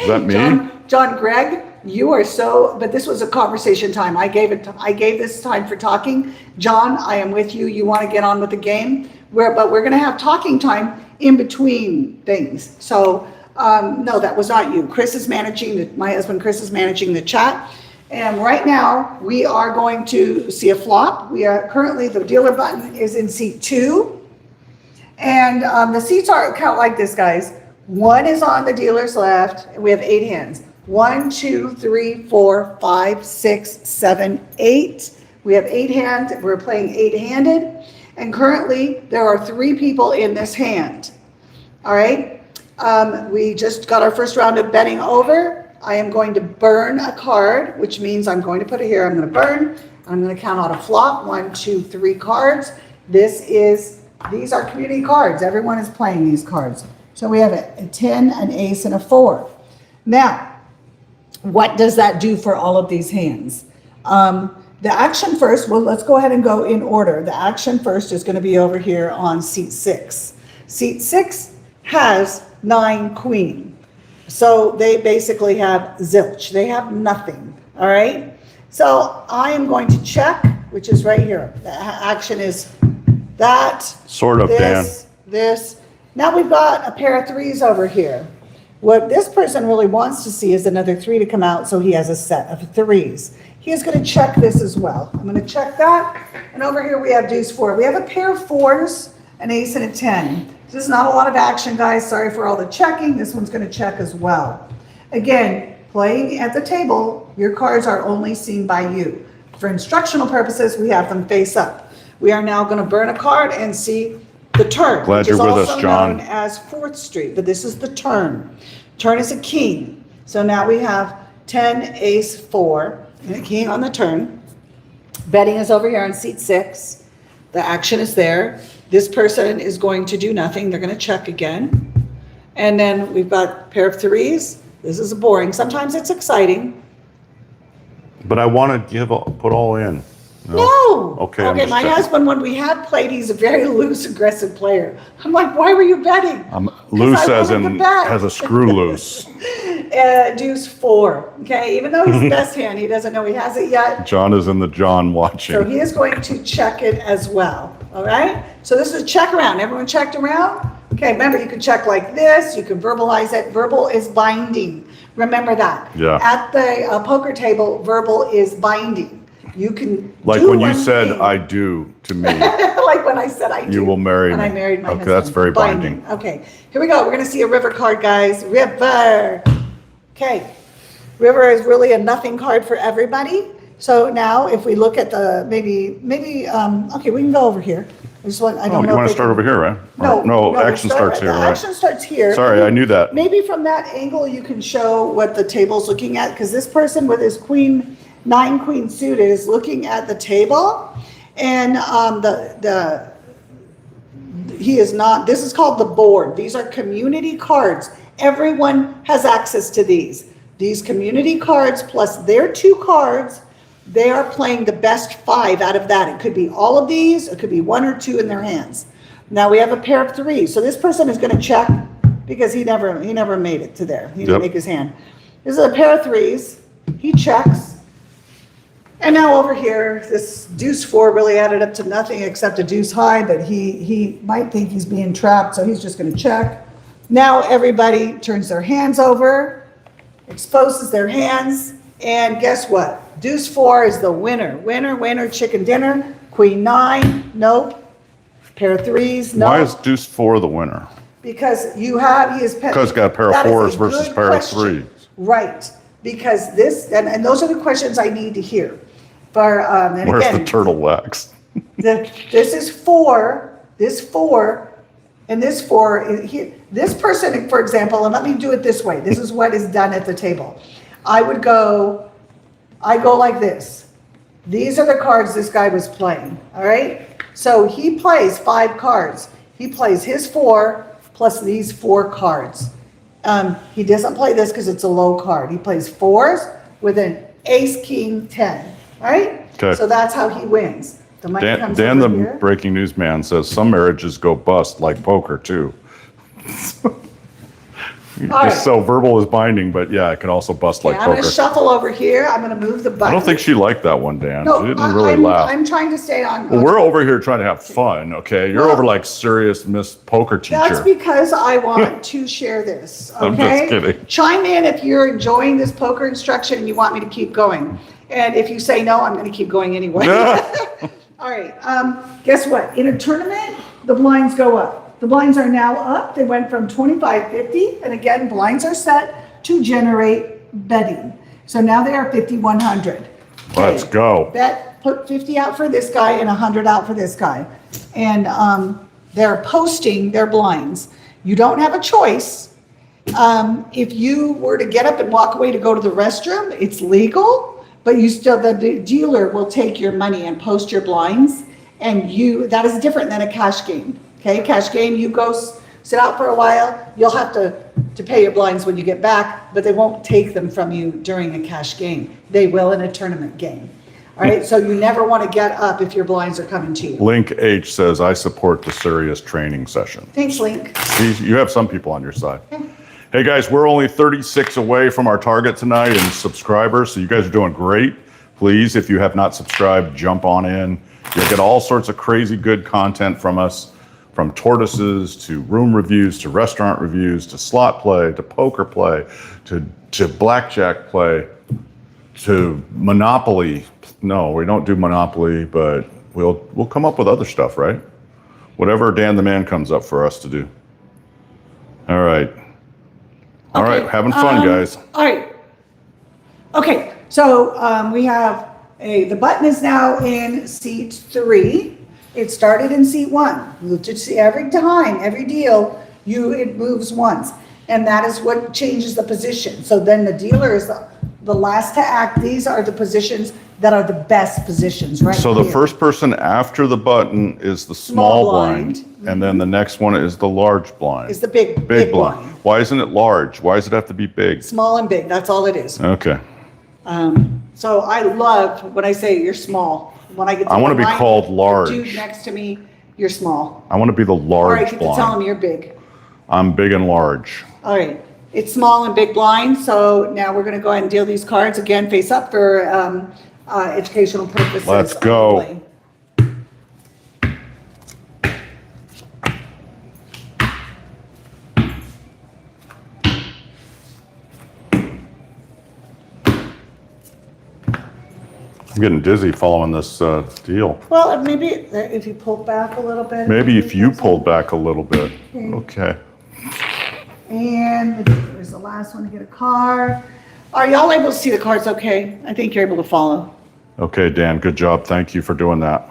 that me? John Gregg, you are so, but this was a conversation time. I gave this time for talking. John, I am with you. You want to get on with the game, but we're going to have talking time in between things. So no, that was not you. Chris is managing, my husband Chris is managing the chat. And right now we are going to see a flop. We are currently, the dealer button is in seat 2. And the seats are count like this, guys. 1 is on the dealer's left, and we have 8 hands. 1, 2, 3, 4, 5, 6, 7, 8. We have 8 hands. We're playing 8-handed. And currently, there are 3 people in this hand. All right. We just got our first round of betting over. I am going to burn a card, which means I'm going to put it here. I'm going to burn. I'm going to count out a flop. 1, 2, 3 cards. These are community cards. Everyone is playing these cards. So we have a 10, an ace, and a 4. Now, what does that do for all of these hands? The action first, well, let's go ahead and go in order. The action first is going to be over here on seat 6. Seat 6 has 9 queen. So they basically have zilch. They have nothing, all right? So I am going to check, which is right here. The action is that. Sort of, this. Now we've got a pair of 3s over here. What this person really wants to see is another 3 to come out, so he has a set of 3s. He is going to check this as well. I'm going to check that. And over here we have deuce 4. We have a pair of 4s, an ace, and a 10. This is not a lot of action, guys. Sorry for all the checking. This one's going to check as well. Again, playing at the table, your cards are only seen by you. For instructional purposes, we have them face up. We are now going to burn a card and see the turn. Glad you're with us, John. Which is also known as 4th Street, but this is the turn. Turn is a king. So now we have 10, ace, 4, and a king on the turn. Betting is over here on seat 6. The action is there. This person is going to do nothing. They're going to check again. And then we've got a pair of 3s. This is boring. Sometimes it's exciting. But I want to put all in. No. Okay. My husband, when we had played, he's a very loose, aggressive player. I'm like, why were you betting? Loose as in has a screw loose. Deuce 4. Okay. Even though he's the best hand, he doesn't know he has it yet. John is in the John watching. So he is going to check it as well. All right. So this is a check around. Everyone checked around? Okay. Remember, you can check like this. You can verbalize it. Verbal is binding. Remember that. Yeah. At the poker table, verbal is binding. You can like do when you one said thing. I do to me. Like when I said I do. You will marry me. And I married my husband. Okay, that's very binding. Okay, here we go. We're going to see a river card, guys. River. Okay. River is really a nothing card for everybody. So now if we look at the, okay, we can go over here. I just want, I Oh, don't you know. want if to start over here, right? Or- No, we action starts here, the right? Action starts here. Sorry, I knew that. Maybe from that angle, you can show what the table's looking at, because this person with his nine queen suited is looking at the table. And he is not, this is called the board. These are community cards. Everyone has access to these. These community cards plus their 2 cards, they are playing the best 5 out of that. It could be all of these, it could be 1 or 2 in their hands. Now we have a pair of 3. So this person is going to check because he never made it to there. He didn't make his hand. This is a pair of 3s. He checks. And now over here, this deuce 4 really added up to nothing except a deuce high, but he might think he's being trapped, so he's just going to check. Now everybody turns their hands over, exposes their hands, and guess what? Deuce 4 is the winner. Winner, chicken dinner. Queen 9, nope. Pair of 3s, nope. Why is deuce 4 the winner? Because he is... Because got a pair of 4s versus pair of 3s. Right. Because this, and those are the questions I need to hear. For, and Where's again, the turtle wax? this is 4, this 4, and this 4. This person, for example, and let me do it this way. This is what is done at the table. I go like this. These are the cards this guy was playing, all right? So he plays 5 cards. He plays his 4 plus these 4 cards. He doesn't play this because it's a low card. He plays 4s with an ace, king, 10, right? Okay. So that's how he wins. The money comes Dan over the here. breaking news man says some marriages go bust like poker too. Just so verbal is binding, but yeah, it can also bust like Okay, I'm poker. going to shuffle over here. I'm going to move the button. I don't think she liked that one, Dan. No, She didn't really laugh. I'm trying to stay on. Well, we're over here trying to have fun, okay? You're Well, over like serious Miss Poker That's teacher. because I want to share this, okay? I'm just kidding. Chime in if you're enjoying this poker instruction and you want me to keep going. And if you say no, I'm going to keep going anyway. All right, guess what? In a tournament, the blinds go up. The blinds are now up. They went from 25.50, and again, blinds are set to generate betting. So now they are 5,100. Let's go. Put 50 out for this guy and 100 out for this guy. And they're posting their blinds. You don't have a choice. If you were to get up and walk away to go to the restroom, it's legal, but the dealer will take your money and post your blinds. And that is different than a cash game. Okay, cash game, you go sit out for a while. You'll have to pay your blinds when you get back, but they won't take them from you during a cash game. They will in a tournament game. All right, so you never want to get up if your blinds are coming to you. Link H says, I support the serious training session. Thanks, Link. See, you have some people on your side. Hey guys, we're only 36 away from our target tonight in subscribers, so you guys are doing great. Please, if you have not subscribed, jump on in. You'll get all sorts of crazy good content from us. From tortoises to room reviews to restaurant reviews to slot play to poker play to blackjack play to Monopoly. No, we don't do Monopoly, but we'll come up with other stuff, right? Whatever Dan the man comes up for us to do. All right. All Okay, right, having fun, guys. All right. Okay, so we have the button is now in seat 3. It started in seat 1. You just see every time, every deal, it moves once. And that is what changes the position. So then the dealer is the last to act. These are the positions that are the best positions, right? So the here. first person after the button is the small blind, and then the next one is the large blind. Is the big blind. Why isn't it large? Why does it have to be big? Small and big, that's all it is. Okay. So I love when I say you're small. When I get to I want to the be line, called the large. dude next to me, you're small. I want to be the Or I large get to tell him blind. you're big. I'm big and large. All right, it's small and big blind, so now we're gonna go ahead and deal these cards again, face up for educational purposes. Let's go. only. I'm getting dizzy following this deal. Well, maybe if you pull back a little bit. Maybe if you pulled back a little bit. Okay. And there's the last one to get a card. Are y'all able to see the cards okay? I think you're able to follow. Okay, Dan, good job. Thank you for doing that.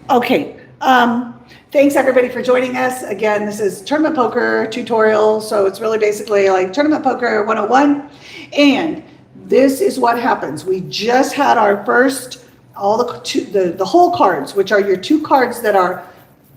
Okay, thanks everybody for joining us. Again, this is Tournament Poker tutorial, so it's really basically like Tournament Poker 101. And this is what happens. We just had our first, all the whole cards, which are your 2 cards that are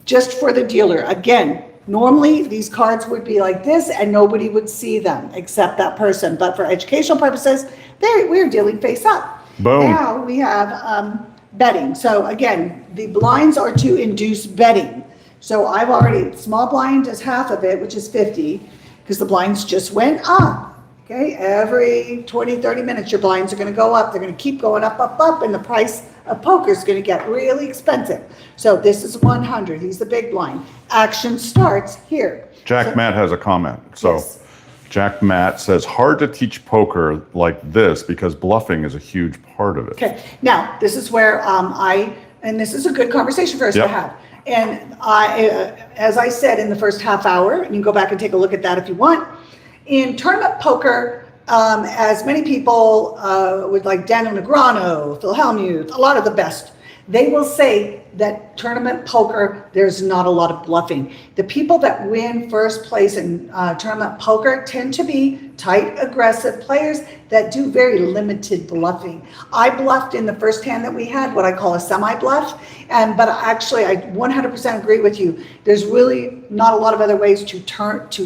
just for the dealer. Again, normally these cards would be like this and nobody would see them except that person. But for educational purposes, we're dealing face up. Boom. Now we have betting. So again, the blinds are to induce betting. So I've already, small blind is half of it, which is 50, because the blinds just went up. Okay, every 20, 30 minutes, your blinds are going to go up. They're going to keep going up, up, up, and the price of poker is going to get really expensive. So this is 100. He's the big blind. Action starts here. Jack Matt has a comment. So Yes. Jack Matt says, hard to teach poker like this because bluffing is a huge part of it. Okay, now this is where and this is a good conversation for us to Yep. have. And as I said in the first half hour, and you can go back and take a look at that if you want. In tournament poker, as many people with like Daniel Negreanu, Phil Hellmuth, a lot of the best, they will say that tournament poker, there's not a lot of bluffing. The people that win first place in tournament poker tend to be tight, aggressive players that do very limited bluffing. I bluffed in the first hand that we had, what I call a semi-bluff, but actually I 100% agree with you. There's really not a lot of other ways to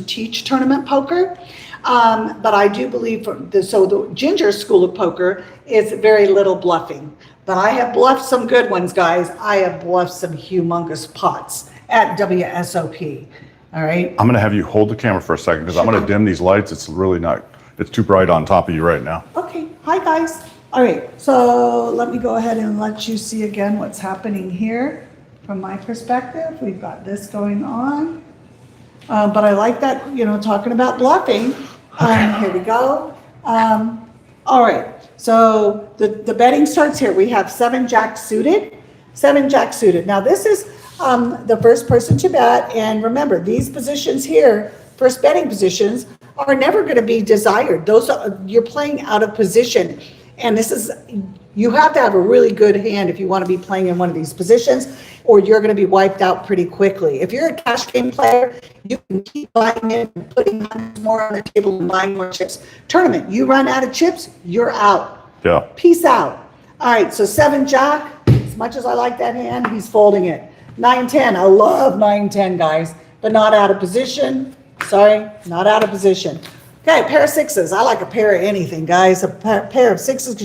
teach tournament poker. But I do believe the Ginger school of poker is very little bluffing. But I have bluffed some good ones, guys. I have bluffed some humongous pots at WSOP. All right. I'm going to have you hold the camera for a second because I'm going to dim these lights. It's really not, it's too bright on top of you right now. Okay. Hi, guys. All right. So let me go ahead and let you see again what's happening here from my perspective. We've got this going on. But I like that, talking about bluffing. Here we go. All right. So the betting starts here. We have 7 jack suited. Now this is the first person to bet. And remember, these positions here, first betting positions, are never going to be desired. You're playing out of position. And you have to have a really good hand if you want to be playing in one of these positions, or you're going to be wiped out pretty quickly. If you're a cash game player, you can keep buying it and putting more on the table and buying more chips. Tournament, you run out of chips, you're out. Yeah. Peace out. All right, so 7 jack, as much as I like that hand, he's folding it. 9-10, I love 9-10, guys, but not out of position. Sorry, not out of position. Okay, pair of 6s. I like a pair of anything, guys. A pair of 6s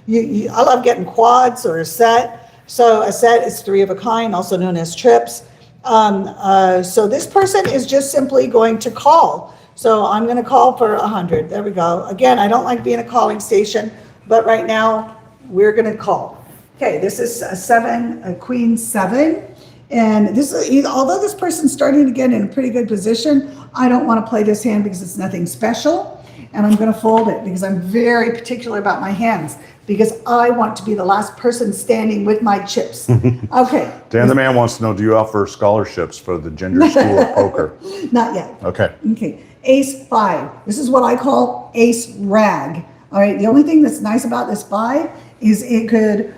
because I love getting quads or a set. So a set is 3 of a kind, also known as trips. So this person is just simply going to call. So I'm going to call for 100. There we go. Again, I don't like being a calling station, but right now we're going to call. Okay, this is a queen 7. And this is, although this person's starting to get in a pretty good position, I don't want to play this hand because it's nothing special. And I'm going to fold it because I'm very particular about my hands because I want to be the last person standing with my chips. Okay. Dan the man wants to know, do you offer scholarships for the Ginger School of Poker? Not yet. Okay. Okay. Ace 5. This is what I call ace rag. All right. The only thing that's nice about this 5 is it could,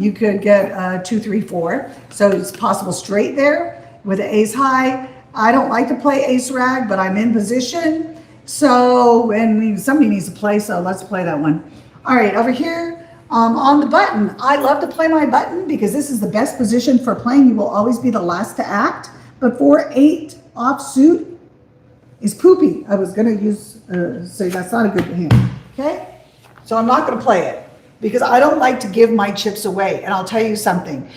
you could get 2, 3, 4. So it's possible straight there with the ace high. I don't like to play ace rag, but I'm in position. So, and somebody needs to play, so let's play that one. All right, over here on the button, I love to play my button because this is the best position for playing. You will always be the last to act. But 4-8 offsuit is poopy. I was going to use, so that's not a good hand. Okay? So I'm not going to play it because I don't like to give my chips away. And I'll tell you something.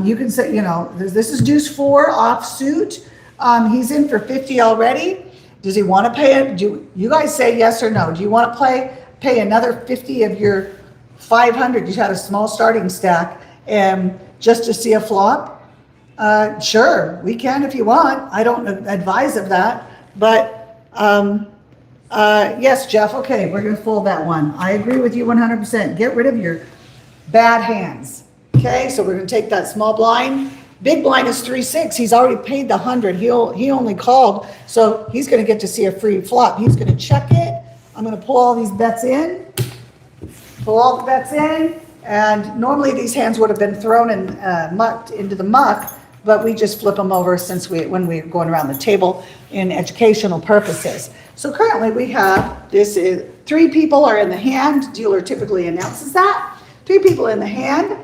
You can say, this is deuce 4 offsuit. He's in for 50 already. Does he want to pay it? You guys say yes or no. Do you want to pay another 50 of your 500? You had a small starting stack and just to see a flop? Sure, we can if you want. I don't advise of that. But yes, Jeff, okay, we're going to fold that one. I agree with you 100%. Get rid of your bad hands. Okay, so we're going to take that small blind. Big blind is 3-6. He's already paid the 100. He only called, so he's going to get to see a free flop. He's going to check it. I'm going to pull all these bets in. pull all the bets in, and normally these hands would have been thrown and mucked into the muck, but we just flip them over when we're going around the table in educational purposes. So currently we have, this is 3 people are in the hand. Dealer typically announces that. 3 people in the hand.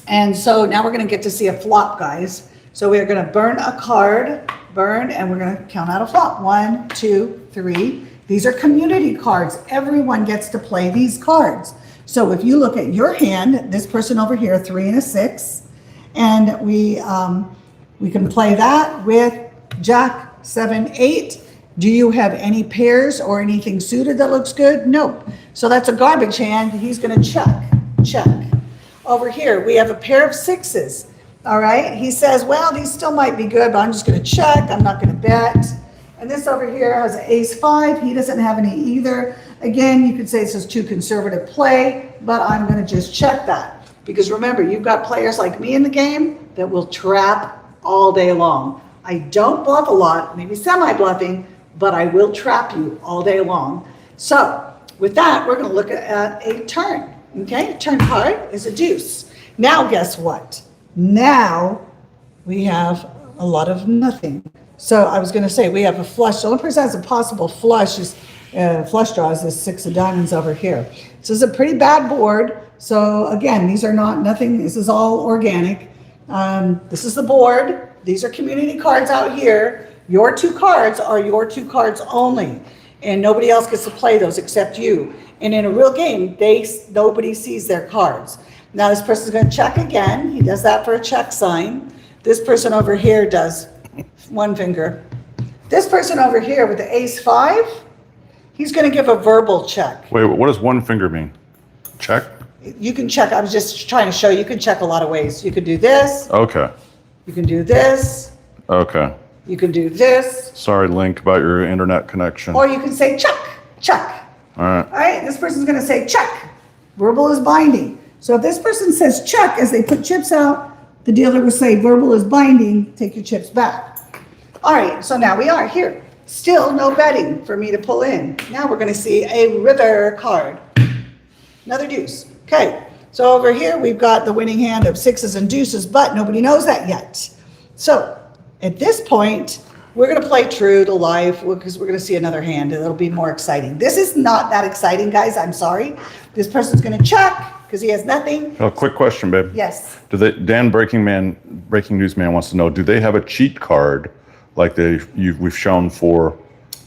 And so now we're going to get to see a flop, guys. So we're going to burn a card, and we're going to count out a flop. 1, 2, 3. These are community cards. Everyone gets to play these cards. So if you look at your hand, this person over here, 3 and a 6. And we can play that with Jack, 7, 8. Do you have any pairs or anything suited that looks good? Nope. So that's a garbage hand. He's going to check. Over here, we have a pair of 6s. All right. He says, well, these still might be good, but I'm just going to check. I'm not going to bet. And this over here has an ace 5. He doesn't have any either. Again, you could say this is too conservative play, but I'm going to just check that. Because remember, you've got players like me in the game that will trap all day long. I don't bluff a lot, maybe semi-bluffing, but I will trap you all day long. So with that, we're going to look at a turn. Okay, turn card is a deuce. Now guess what? Now we have a lot of nothing. So I was going to say we have a flush. The only person that has a possible flush is flush draws is 6 of diamonds over here. This is a pretty bad board. So again, these are nothing. This is all organic. This is the board. These are community cards out here. Your 2 cards are your 2 cards only, and nobody else gets to play those except you. And in a real game, nobody sees their cards. Now this person's going to check again. He does that for a check sign. This person over here does 1 finger. This person over here with the ace 5, he's going to give a verbal check. Wait, what does 1 finger mean? Check? You can check. I was just trying to show you can check a lot of ways. You could do this. Okay. You can do this. Okay. You can do this. Sorry, Link, about your internet connection. Or you can say check. All right. All right, this person's going to say check. Verbal is binding. So if this person says check as they put chips out, the dealer will say verbal is binding, take your chips back. All right, so now we are here. Still no betting for me to pull in. Now we're going to see a river card. Another deuce. Okay, so over here we've got the winning hand of 6s and deuces, but nobody knows that yet. So at this point, we're going to play true to life because we're going to see another hand and it'll be more exciting. This is not that exciting, guys. I'm sorry. This person's going to check because he has nothing. Oh, quick question, babe. Yes. Dan Breaking News Man wants to know, do they have a cheat card like we've shown for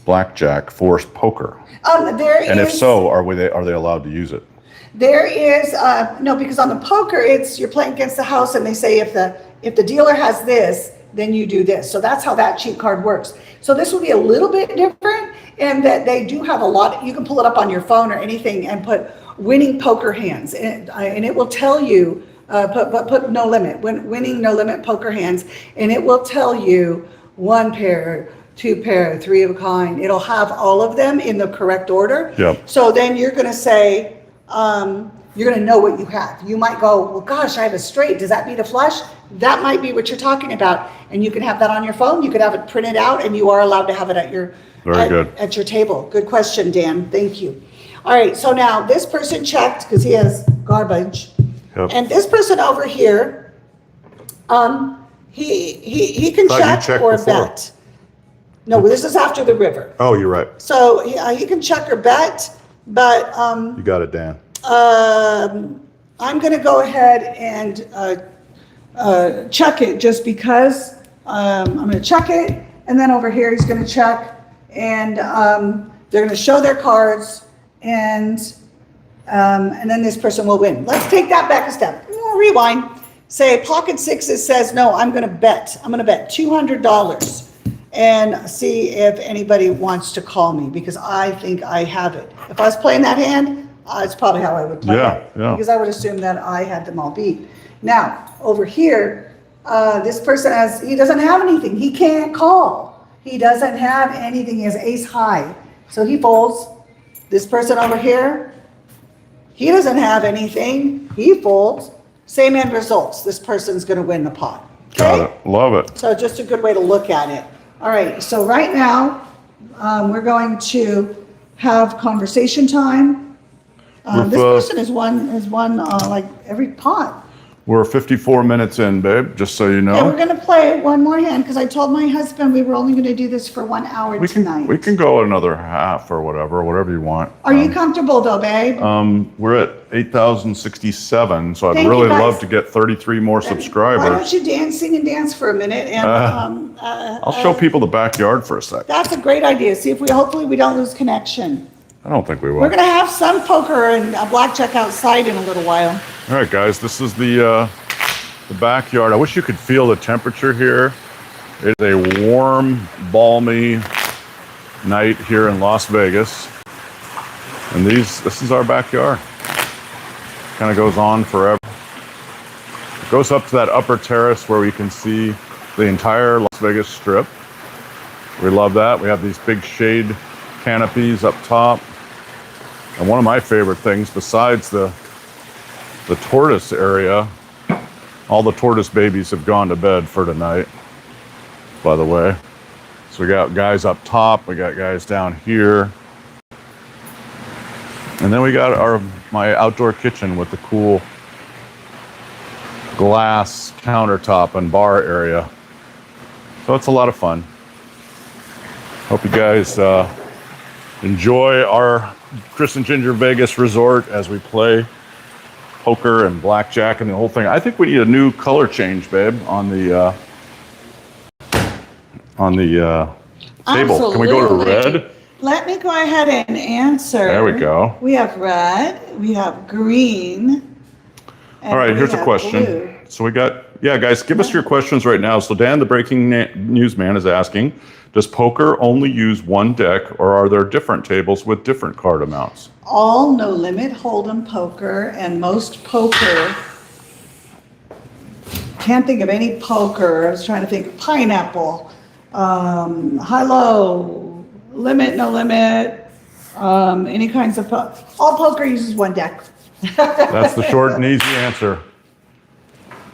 blackjack for poker? And if so, are they allowed to use it? There is no, because on the poker you're playing against the house, and they say if the dealer has this, then you do this. So that's how that cheat card works. So this will be a little bit different in that they do have a lot. You can pull it up on your phone or anything and put winning poker hands, and it will tell you put no limit, winning no limit poker hands, and it will tell you 1 pair, 2 pair, 3 of a kind. It'll have all of them in the correct order. Yep. So then you're going to say. You're going to know what you have. You might go, well, gosh, I have a straight. Does that mean a flush? That might be what you're talking about. And you can have that on your phone. You could have it printed out, and you are allowed to have it at your table. Good question, Dan. Thank you. All right. So now this person checked because he has garbage. Yep. And this person over here, he can check or bet. No, this is after the river. Oh, you're right. So he can check or bet. But you got it, Dan. I'm going to go ahead and check it just because I'm going to check it, and then over here he's going to check, and they're going to show their cards, and then this person will win. Let's take that back a step. Rewind. Say pocket 6 says no. I'm going to bet. I'm going to bet $200. And see if anybody wants to call me because I think I have it. If I was playing that hand, it's probably how I would play it. Yeah. Because I would assume that I had them all beat. Now, over here, this person he doesn't have anything. He can't call. He doesn't have anything. He has ace high. So he folds. This person over here, he doesn't have anything. He folds. Same end results. This person's going to win the pot. Okay? Got it. Love it. So just a good way to look at it. All right, so right now, we're going to have conversation time. This person has won like every pot. We're 54 minutes in, babe, just so you know. Okay, we're gonna play one more hand because I told my husband we were only gonna do this for 1 hour tonight. We can go another half or whatever you want. Are you comfortable though, babe? We're at 8,067, so I'd Thank you, really guys. love to get 33 more subscribers. Why don't you sing and dance for a minute? And I'll show people the backyard for a sec. that's a great idea. See if hopefully we don't lose connection. I don't think we will. We're gonna have some poker and blackjack outside in a little while. All right, guys, this is the backyard. I wish you could feel the temperature here. It is a warm, balmy night here in Las Vegas. And this is our backyard. Kind of goes on forever. It goes up to that upper terrace where we can see the entire Las Vegas Strip. We love that. We have these big shade canopies up top. And one of my favorite things, besides the tortoise area, all the tortoise babies have gone to bed for tonight, by the way. So we got guys up top, we got guys down here. And then we got my outdoor kitchen with the cool glass countertop and bar area. So it's a lot of fun. Hope you guys enjoy our Chris and Ginger Vegas resort as we play poker and blackjack and the whole thing. I think we need a new color change, babe, on the table. Absolutely. Can we go to red? Let me go ahead and answer. There we go. We have red, we have green. And All right, we here's a have question. blue. So we got, yeah, guys, give us your questions right now. So Dan, the breaking news man, is asking, does poker only use one deck, or are there different tables with different card amounts? All no limit holdem poker, and most poker, can't think of any poker. I was trying to think pineapple, high-low, limit, no limit, any kinds of, all poker uses one deck. That's the short and easy answer.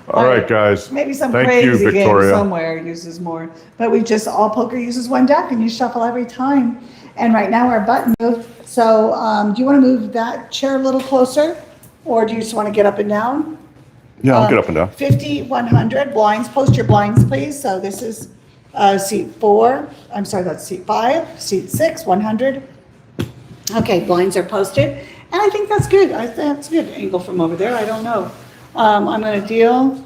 All right, guys. Maybe some Thank you, crazy game Victoria. somewhere uses more, but all poker uses one deck and you shuffle every time. And right now our button moved. So do you want to move that chair a little closer, or do you just want to get up and down? Yeah, I'll get up and down. 50, 100 blinds. Post your blinds, please. So this is seat 4. I'm sorry, that's seat 5. Seat 6, 100. Okay, blinds are posted. And I think that's good. I think that's a good angle from over there. I don't know. I'm going to deal.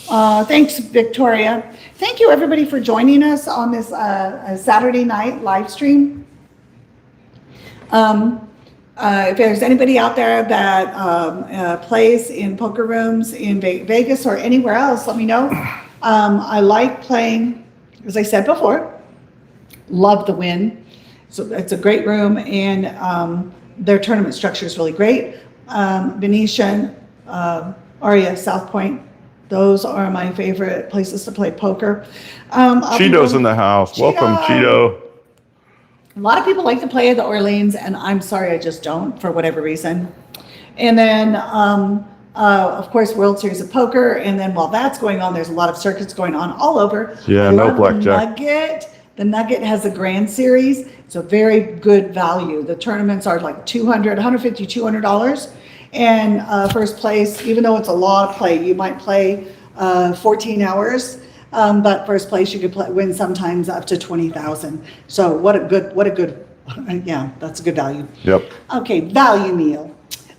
Thanks, Victoria. Thank you, everybody, for joining us on this Saturday night live stream. If there's anybody out there that plays in poker rooms in Vegas or anywhere else, let me know. I like playing, as I said before, love the Win. So it's a great room, and their tournament structure is really great. Venetian, Aria, South Point, those are my favorite places to play poker. Cheeto's in the house. Cheeto. Welcome, Cheeto. A lot of people like to play at the Orleans, and I'm sorry, I just don't, for whatever reason. And then, of course, World Series of Poker, and then while that's going on, there's a lot of circuits going on all over. Yeah, I no love blackjack. The Nugget has a Grand Series. It's a very good value. The tournaments are like $200, $150, $200. And first place, even though it's a lot of play, you might play 14 hours, but first place you could win sometimes up to 20,000. So what a good, yeah, that's a good value. Yep. Okay, value meal.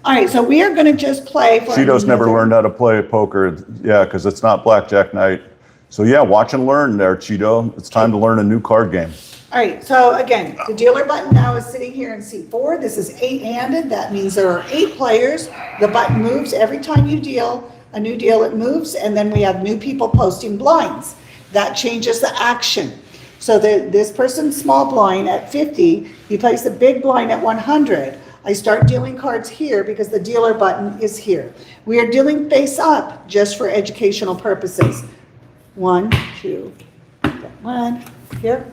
All right, so we are going to just play. Cheeto's never learned how to play poker. Yeah, because it's not blackjack night. So yeah, watch and learn there, Cheeto. It's time to learn a new card game. All right, so again, the dealer button now is sitting here in seat 4. This is 8-handed. That means there are 8 players. The button moves every time you deal a new deal, it moves, and then we have new people posting blinds. That changes the action. So this person's small blind at 50, you place the big blind at 100. I start dealing cards here because the dealer button is here. We are dealing face up just for educational purposes. 1, 2, 1, here.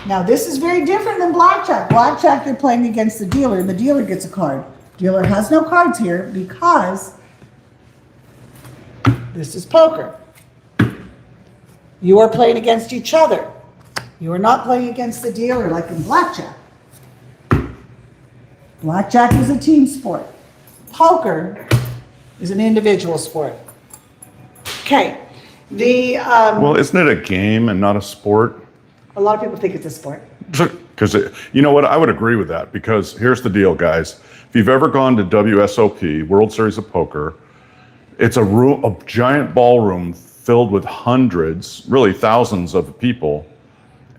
Now this is very different than blackjack. Blackjack, you're playing against the dealer, and the dealer gets a card. Dealer has no cards here because this is poker. You are playing against each other. You are not playing against the dealer like in blackjack. Blackjack is a team sport. Poker is an individual sport. Okay, Well, isn't it a game and not a sport? a lot of people think it's a sport. Because you know what, I would agree with that, because here's the deal, guys. If you've ever gone to WSOP, World Series of Poker, it's a giant ballroom filled with hundreds, really thousands of people,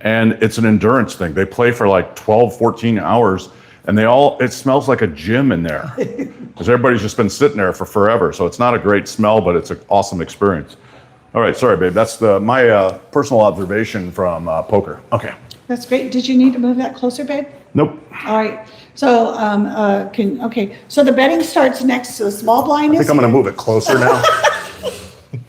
and it's an endurance thing. They play for like 12, 14 hours, and it smells like a gym in there, because everybody's just been sitting there for forever. So it's not a great smell, but it's an awesome experience. All right, sorry, babe. That's my personal observation from poker. Okay. That's great. Did you need to move that closer, babe? Nope. All right. So, okay. So the betting starts next to the small blind. I think I'm going to move it closer now.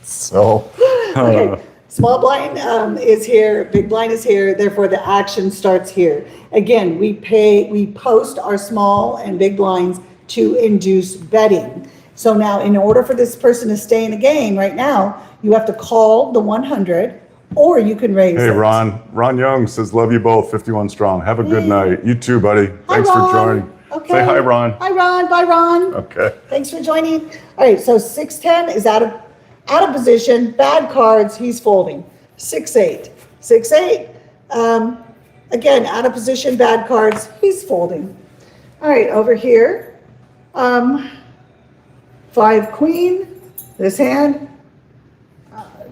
So. Okay. Small blind is here, big blind is here, therefore the action starts here. Again, we post our small and big blinds to induce betting. So now in order for this person to stay in the game right now, you have to call the 100 or you can raise Hey, it. Ron Young says, love you both, 51 strong. Have a good night. You too, buddy. Thanks Ron. for joining. Okay. Say hi, Ron. Hi, Ron. Bye, Ron. Okay. Thanks for joining. All right, so 610 is out of position, bad cards, he's folding. 6-8. 6-8, again, out of position, bad cards, he's folding. All right, over here, 5 queen, this hand,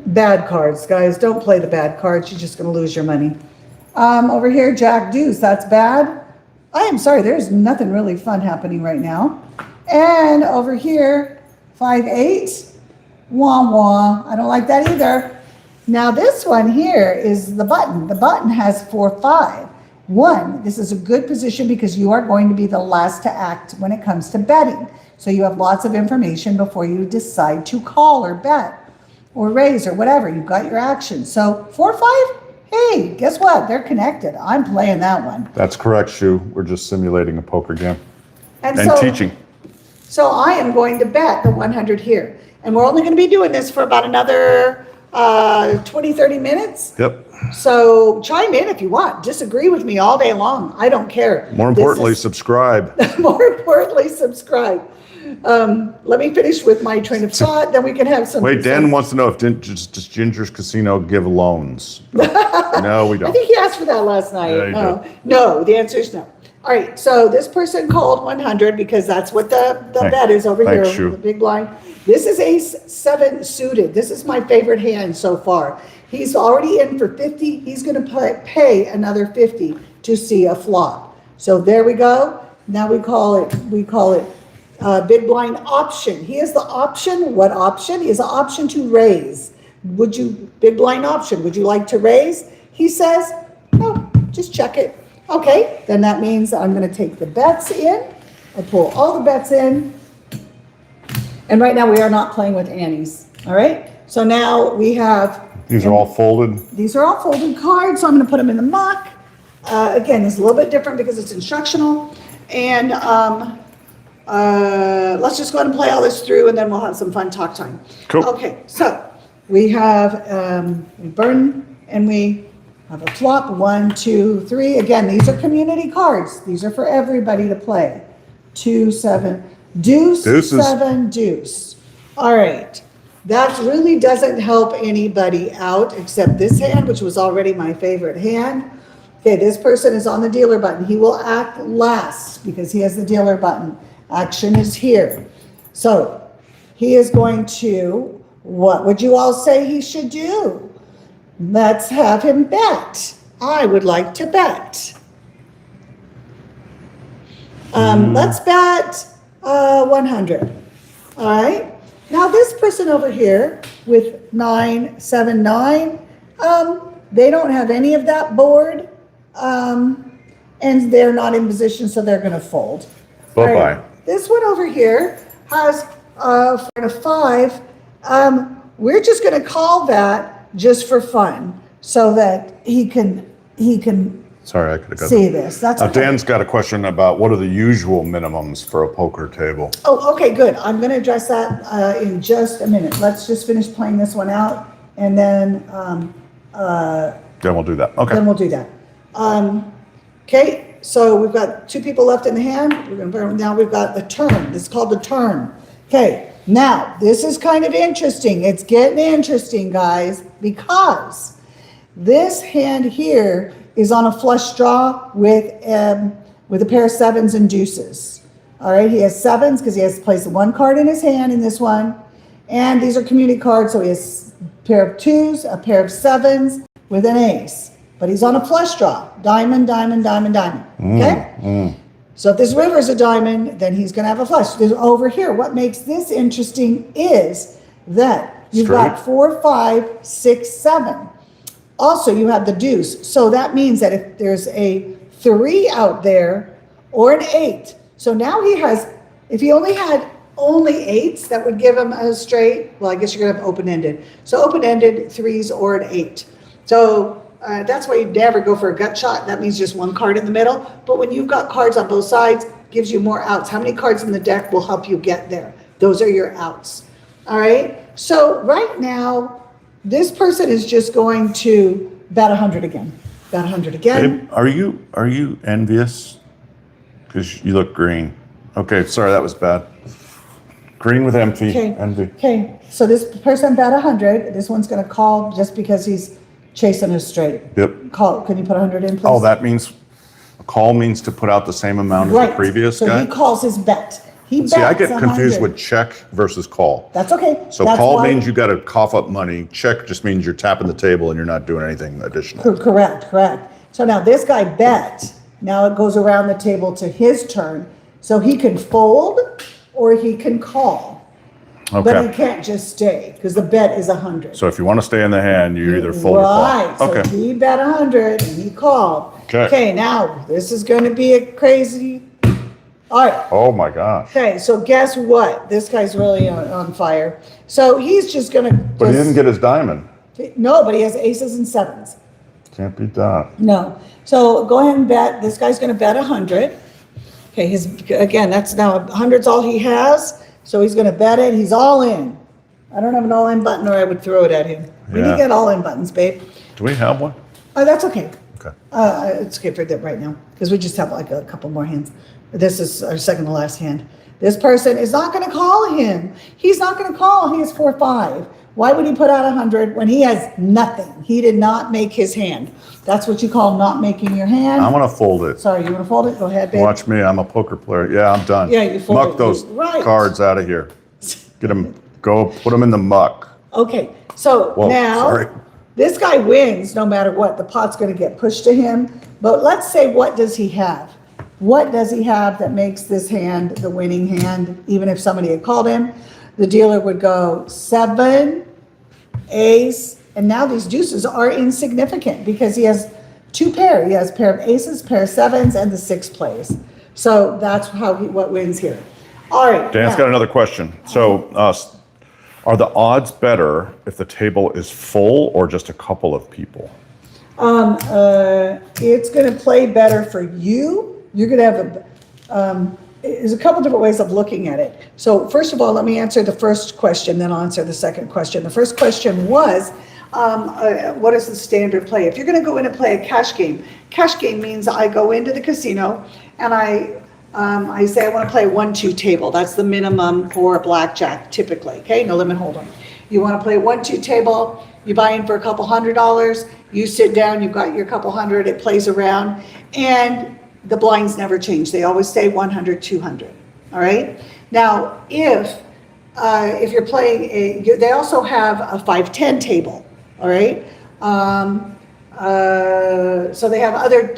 bad cards, guys, don't play the bad cards, you're just gonna lose your money. Over here, jack deuce, that's bad. I am sorry, there's nothing really fun happening right now. And over here, 5-8, wah wah, I don't like that either. Now this one here is the button. The button has 4-5. 1, this is a good position because you are going to be the last to act when it comes to betting. So you have lots of information before you decide to call or bet or raise or whatever. You've got your action. So 4-5, hey, guess what? They're connected. I'm playing that one. That's correct, Shu. We're just simulating a poker game and so, teaching. So I am going to bet the 100 here. And we're only going to be doing this for about another 20, 30 minutes. Yep. So chime in if you want. Disagree with me all day long. I don't care. More importantly, subscribe. More importantly, subscribe. Let me finish with my train of thought, then we can have some. Wait, Dan wants to know if does Ginger's Casino give loans? No, we I don't. think he asked for that last night. Yeah, he did. No, the answer is no. All right, so this person called 100 because that's what the bet is over Thanks, here, Shu. the big blind. This is ace-7 suited. This is my favorite hand so far. He's already in for 50. He's going to pay another 50 to see a flop. So there we go. Now we call it big blind option. He has the option. What option? He has the option to raise. Big blind option, would you like to raise? He says, no, just check it. Okay, then that means I'm going to take the bets in. I pull all the bets in. And right now we are not playing with Annie's. All right, so now we have. These are all folded. These are all folded cards, so I'm going to put them in the muck. Again, it's a little bit different because it's instructional. And let's just go ahead and play all this through and then we'll have some fun talk time. Cool. Okay, so we have, we burn and we have a flop, 1, 2, 3. Again, these are community cards. These are for everybody to play. 2, 7, deuce, Deuces. 7, deuce. All right, that really doesn't help anybody out except this hand, which was already my favorite hand. Okay, this person is on the dealer button. He will act last because he has the dealer button. Action is here. So he is going to, what would you all say he should do? Let's have him bet. I would like to bet. Let's bet 100. All right. Now this person over here with 9, 7, 9, they don't have any of that board, and they're not in position, so they're going to fold. Bye-bye. All right. This one over here has for a 5. We're just going to call that just for fun, so that he can Sorry, I could have got see this. That's Now, okay. Dan's got a question about what are the usual minimums for a poker table? Oh, okay, good. I'm going to address that in just a minute. Let's just finish playing this one out, and then Then we'll do that. Okay. we'll do that. Okay, so we've got 2 people left in the hand. Now we've got the turn. This is called the turn. Okay, now this is kind of interesting. It's getting interesting, guys, because this hand here is on a flush draw with a pair of 7s and deuces. All right, he has 7s because he has to place 1 card in his hand in this one. And these are community cards, so he has a pair of 2s, a pair of 7s with an ace. But he's on a flush draw. Diamond, diamond, diamond, diamond. Okay? So if this river is a diamond, then he's going to have a flush. Over here, what makes this interesting is that you've got 4, 5, 6, 7. Also, you have the deuce. So that means that if there's a 3 out there or an 8, so now he has, if he only had only 8s, that would give him a straight. Well, I guess you're going to have open-ended. So open-ended 3s or an 8. So that's why you never go for a gut shot. That means just 1 card in the middle. But when you've got cards on both sides, gives you more outs. How many cards in the deck will help you get there? Those are your outs. All right. So right now, this person is just going to bet 100 again. Bet 100 again. Babe, are you envious? Because you look green. Okay, sorry, that was bad. Green with envy. Okay. So this person bet 100. This one's going to call just because he's chasing a straight. Yep. Call. Can you put 100 in, please? Oh, that means a call means to put out the same amount as the previous so guy? he calls his bet. He bets See, I get confused 100. with check versus call. That's okay. So That's call why- means you got to cough up money. Check just means you're tapping the table and you're not doing anything additional. Correct. So now this guy bet. Now it goes around the table to his turn. So he can fold or he can call. But he Okay. can't just stay because the bet is 100. So if you want to stay in the hand, you either fold or call. Right. So Okay. he bet 100 and he called. Okay. Now this is going to be a crazy. All right. Oh my gosh. Okay, so guess what? This guy's really on fire. So he's just gonna. But he didn't get his diamond. No, but he has aces and 7s. Can't beat that. No. So go ahead and bet. This guy's gonna bet 100. Okay, again, that's now 100's all he has. So he's gonna bet it. He's all in. I don't have an all in button or I would throw it at him. We Yeah. need to get all in buttons, babe. Do we have one? Oh, that's okay. Okay. It's okay for that right now because we just have like a couple more hands. This is our second to last hand. This person is not going to call him. He's not going to call. He has 4, 5. Why would he put out 100 when he has nothing? He did not make his hand. That's what you call not making your hand. I'm going to fold it. Sorry, you want to fold it? Go ahead, babe. Watch me. I'm a poker player. Yeah, I'm done. Yeah, you fold Muck it. those Right. cards out of here. Get them. Go put them in the muck. Okay, so Whoa, now sorry. this guy wins no matter what. The pot's going to get pushed to him. But let's say, what does he have? What does he have that makes this hand the winning hand? Even if somebody had called him, the dealer would go 7, ace, and now these deuces are insignificant because he has 2 pair. He has a pair of aces, pair of 7s, and the 6 plays. So that's what wins here. All right. Dan's now- got another question. So, are the odds better if the table is full or just a couple of people? It's going to play better for you. You're going to have there's a couple different ways of looking at it. So first of all, let me answer the first question, then I'll answer the second question. The first question was, what is the standard play? If you're going to go in and play a cash game means I go into the casino and I say I want to play a 1-2 table. That's the minimum for a blackjack typically. Okay, no limit hold'em. You want to play a 1-2 table. You buy in for a couple $100. You sit down. You've got your couple hundred. It plays around, and the blinds never change. They always stay 100, 200. All right. Now, if you're playing they also have a 5-10 table. All right. So they have other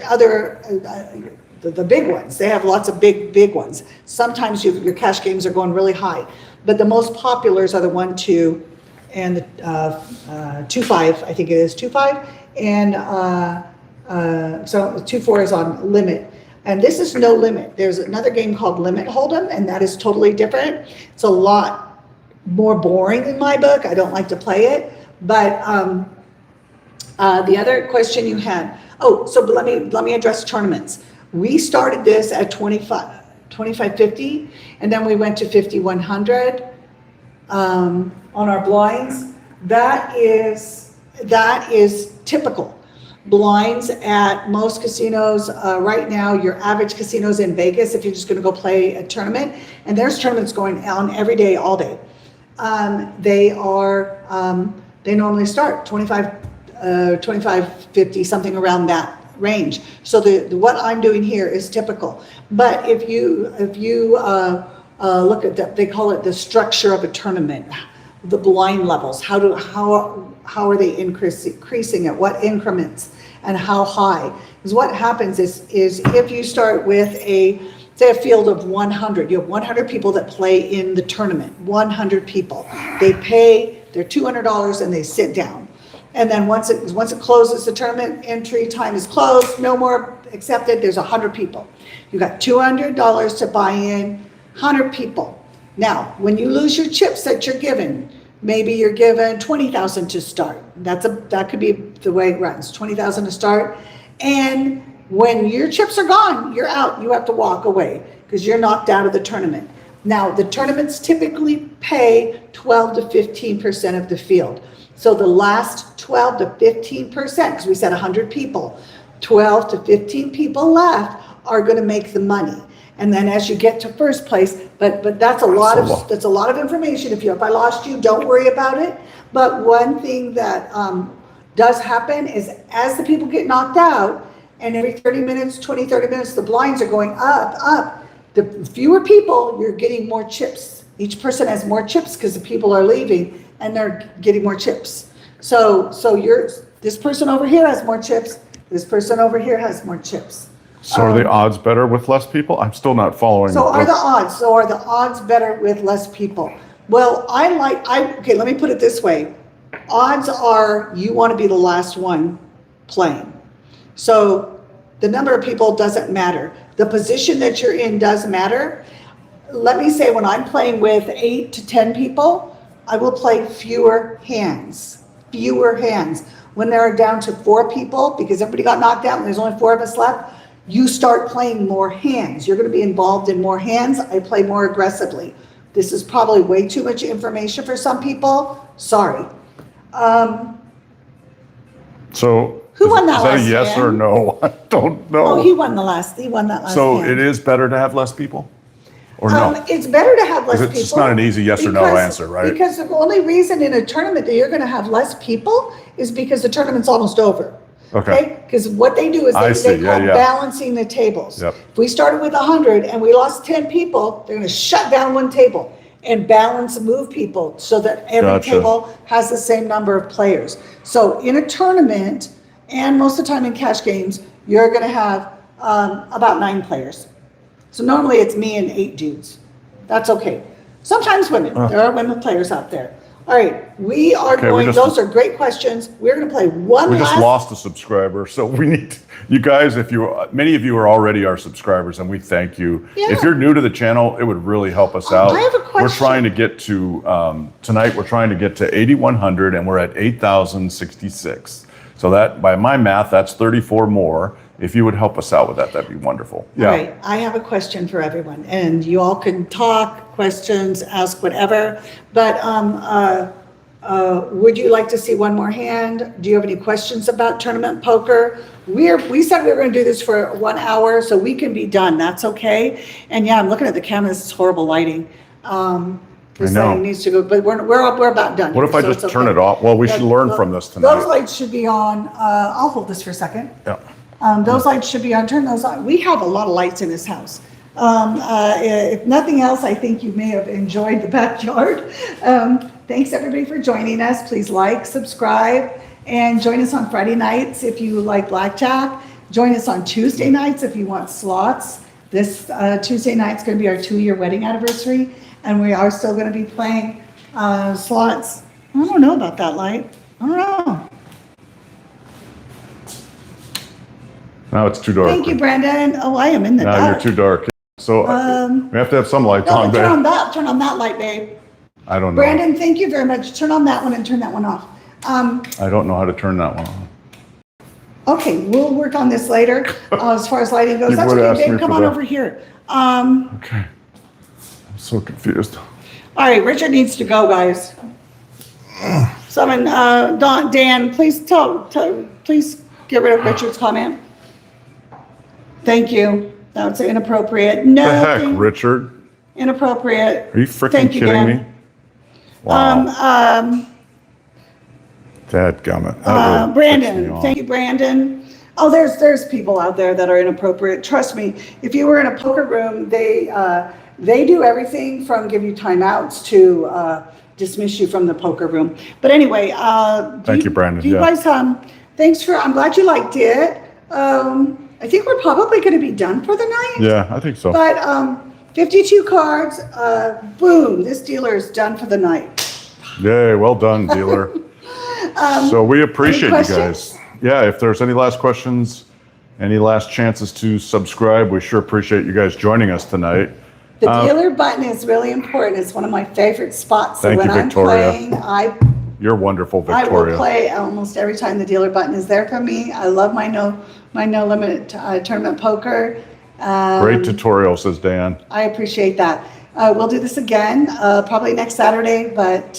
the big ones. They have lots of big ones. Sometimes your cash games are going really high, but the most populars are the 1-2 and the 2-5. I think it is 2-5, and so 2-4 is on limit. And this is no limit. There's another game called Limit Hold'em, and that is totally different. It's a lot more boring in my book. I don't like to play it. But the other question you had, so let me address tournaments. We started this at 25.50, and then we went to 5,100 on our blinds. That is typical. blinds at most casinos. Right now, your average casinos in Vegas, if you're just going to go play a tournament, and there's tournaments going on every day, all day. They normally start 25, 50, something around that range. So what I'm doing here is typical. But if you look at they call it the structure of a tournament, the blind levels. How are they increasing at what increments and how high? Because what happens is if you start with say a field of 100, you have 100 people that play in the tournament, 100 people. They pay their $200 and they sit down. And then once it closes, the tournament entry time is closed, no more accepted, there's 100 people. You got $200 to buy in, 100 people. Now, when you lose your chips that you're given, maybe you're given 20,000 to start. That could be the way it runs, 20,000 to start. And when your chips are gone, you're out, you have to walk away because you're knocked out of the tournament. Now, the tournaments typically pay 12 to 15% of the field. So the last 12 to 15%, because we said 100 people, 12 to 15 people left are going to make the money. And then as you get to first place, but that's a lot of information. If I lost you, don't worry about it. But one thing that does happen is as the people get knocked out, and every 30 minutes, 20, 30 minutes, the blinds are going up. The fewer people, you're getting more chips. Each person has more chips because the people are leaving and they're getting more chips. So this person over here has more chips. This person over here has more chips. So are the odds better with less people? I'm still not following. So are the odds better with less people? Well, okay, let me put it this way. Odds are you want to be the last one playing. So the number of people doesn't matter. The position that you're in does matter. Let me say when I'm playing with 8 to 10 people, I will play fewer hands. When they're down to 4 people, because everybody got knocked out and there's only 4 of us left, you start playing more hands. You're going to be involved in more hands. I play more aggressively. This is probably way too much information for some people. Sorry. So who won that last Is that a yes hand? or no? I don't know. Oh, he won that last So hand. it is better to have less people? Or no? It's better to have less people. It's not an easy yes or no answer, right? Because the only reason in a tournament that you're going to have less people is because the tournament's almost over. Okay. Because what they do is they call balancing the tables. Yep. If we started with 100 and we lost 10 people, they're going to shut down one table and balance and move people so that every table has the same number of players. So in a tournament, and most of the time in cash games, you're going to have about 9 players. So normally it's me and 8 dudes. That's okay. Sometimes women. There are women players out there. All right, we are those are great questions. We're going to play one We just lost a subscriber, so we need you guys. Many of you are already our subscribers, and we thank you. Yeah. If you're new to the channel, it would really help us out. I have a question. We're trying to get to tonight. We're trying to get to 8,100, and we're at 8,066. So that, by my math, that's 34 more. If you would help us out with that, that'd be wonderful. Yeah. All right, I have a question for everyone, and you all can talk, questions, ask whatever. But would you like to see one more hand? Do you have any questions about tournament poker? We said we were going to do this for 1 hour, so we can be done. That's okay. And yeah, I'm looking at the camera. This is horrible lighting. This lighting needs to go, but we're about done. What if I just turn it off? Well, we should learn from this tonight. Those lights should be on. I'll hold this for a second. Yeah. Those lights should be on. Turn those on. We have a lot of lights in this house. If nothing else, I think you may have enjoyed the backyard. Thanks everybody for joining us. Please like, subscribe, and join us on Friday nights if you like blackjack. Join us on Tuesday nights if you want slots. This Tuesday night's going to be our 2-year wedding anniversary, and we are still going to be playing slots. I don't know about that light. I don't know. Now it's too dark. Thank you, Brandon. Oh, I am in the dark. Now you're too dark. So we have to have some lights on, babe. Turn on that light, babe. I don't know. Brandon, thank you very much. Turn on that one and turn that one off. I don't know how to turn that one on. Okay, we'll work on this later as far as lighting goes. That's okay, babe. Come on over here. Okay. I'm so confused. All right, Richard needs to go, guys. Someone, Dan, please please Get rid of Richard's comment. Thank you. That's inappropriate. No. The heck, thank- Richard? Inappropriate. Are you freaking Thank you, kidding Dan. me? Wow. Dadgummit. That really ticks me Brandon, off. thank you, Brandon. Oh, there's people out there that are inappropriate. Trust me, if you were in a poker room, they do everything from give you timeouts to dismiss you from the poker room. But anyway, Thank you, Brandon. Do you Yeah. guys, I'm glad you liked it. I think we're probably going to be done for the night. Yeah, I think so. But 52 cards, boom, this dealer is done for the night. Yay, well done, dealer. So we appreciate you questions? guys. Yeah, if there's any last questions, any last chances to subscribe, we sure appreciate you guys joining us tonight. The dealer button is really important. It's one of my favorite spots. So Thank you, when I'm Victoria. playing, You're wonderful, I will Victoria. play almost every time the dealer button is there for me. I love my no limit tournament poker. Great tutorial, says Dan. I appreciate that. We'll do this again, probably next Saturday, but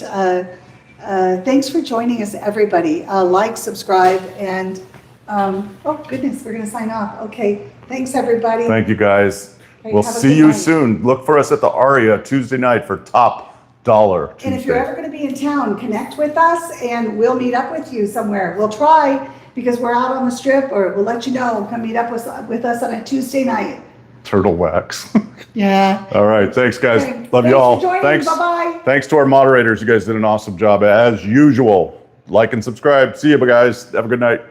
thanks for joining us, everybody. Like, subscribe, and oh goodness, we're gonna sign off. Okay, thanks, everybody. Thank you, guys. Hey, We'll have a see good you night. soon. Look for us at the Aria Tuesday night for Top Dollar Tuesday. And if you're ever gonna be in town, connect with us, and we'll meet up with you somewhere. We'll try, because we're out on the strip, or we'll let you know. Come meet up with us on a Tuesday night. Turtle wax. Yeah. All right. Thanks, guys. Okay, Love thanks you all. for joining. Thanks. Bye-bye. Thanks to our moderators. You guys did an awesome job as usual. Like and subscribe. See you, guys. Have a good night.